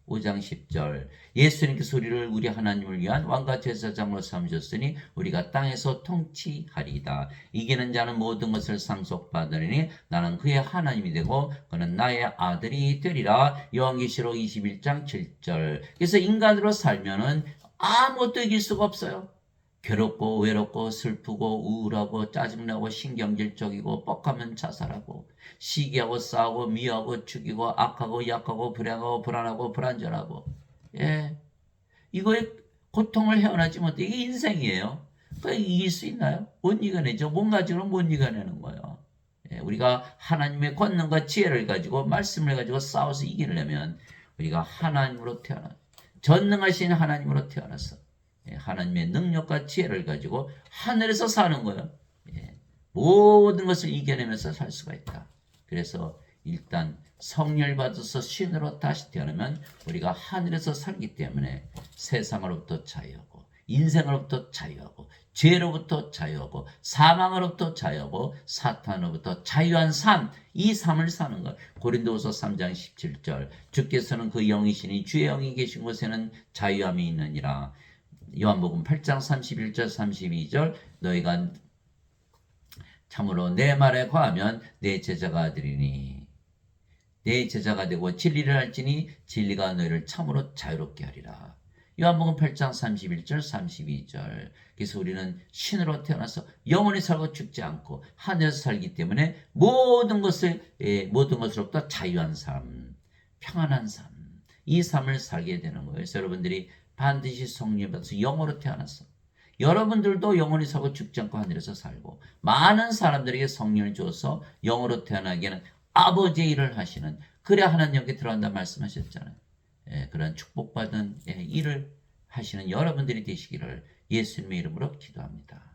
10절. 예수님께서 우리를 우리 하나님을 위한 왕과 제사장으로 삼으셨으니 우리가 땅에서 통치하리이다. 이기는 자는 모든 것을 상속받으리니 나는 그의 하나님이 되고 그는 나의 아들이 되리라. 요한계시록 21장 7절. 그래서 인간으로 살면은 아무것도 이길 수가 없어요. 괴롭고 외롭고 슬프고 우울하고 짜증나고 신경질적이고 뻑하면 자살하고 시기하고 싸우고 미워하고 죽이고 악하고 약하고 불행하고 불안하고 불안전하고, 이거에 고통을 헤어나지 못해. 이게 인생이에요. 그러니까 이길 수 있나요? 못 이겨내죠. 몸 가지고는 못 이겨내는 거예요. 우리가 하나님의 권능과 지혜를 가지고 말씀을 가지고 싸워서 이기려면 우리가 하나님으로 태어나 전능하신 하나님으로 태어났어. 하나님의 능력과 지혜를 가지고 하늘에서 사는 거예요. 모든 것을 이겨내면서 살 수가 있다. 그래서 일단 성령을 받아서 신으로 다시 태어나면 우리가 하늘에서 살기 때문에 세상으로부터 자유하고 인생으로부터 자유하고 죄로부터 자유하고 사망으로부터 자유하고 사탄으로부터 자유한 삶, 이 삶을 사는 것. 고린도후서 3장 17절. 주께서는 그 영이시니 주의 영이 계신 곳에는 자유함이 있느니라. 요한복음 8장 31절 32절. 너희가 참으로 내 말에 거하면 내 제자가 되리니 내 제자가 되고 진리를 알지니 진리가 너희를 참으로 자유롭게 하리라. 요한복음 8장 31절 32절. 그래서 우리는 신으로 태어나서 영원히 살고 죽지 않고 하늘에서 살기 때문에 모든 것으로부터 자유한 삶, 평안한 삶, 이 삶을 살게 되는 거예요. 그래서 여러분들이 반드시 성령을 받아서 영으로 태어나서 여러분들도 영원히 살고 죽지 않고 하늘에서 살고 많은 사람들에게 성령을 주어서 영으로 태어나게는 아버지의 일을 하시는, 그래야 하나님께 들어간다 말씀하셨잖아요. 그런 축복받은 일을 하시는 여러분들이 되시기를 예수님의 이름으로 기도합니다.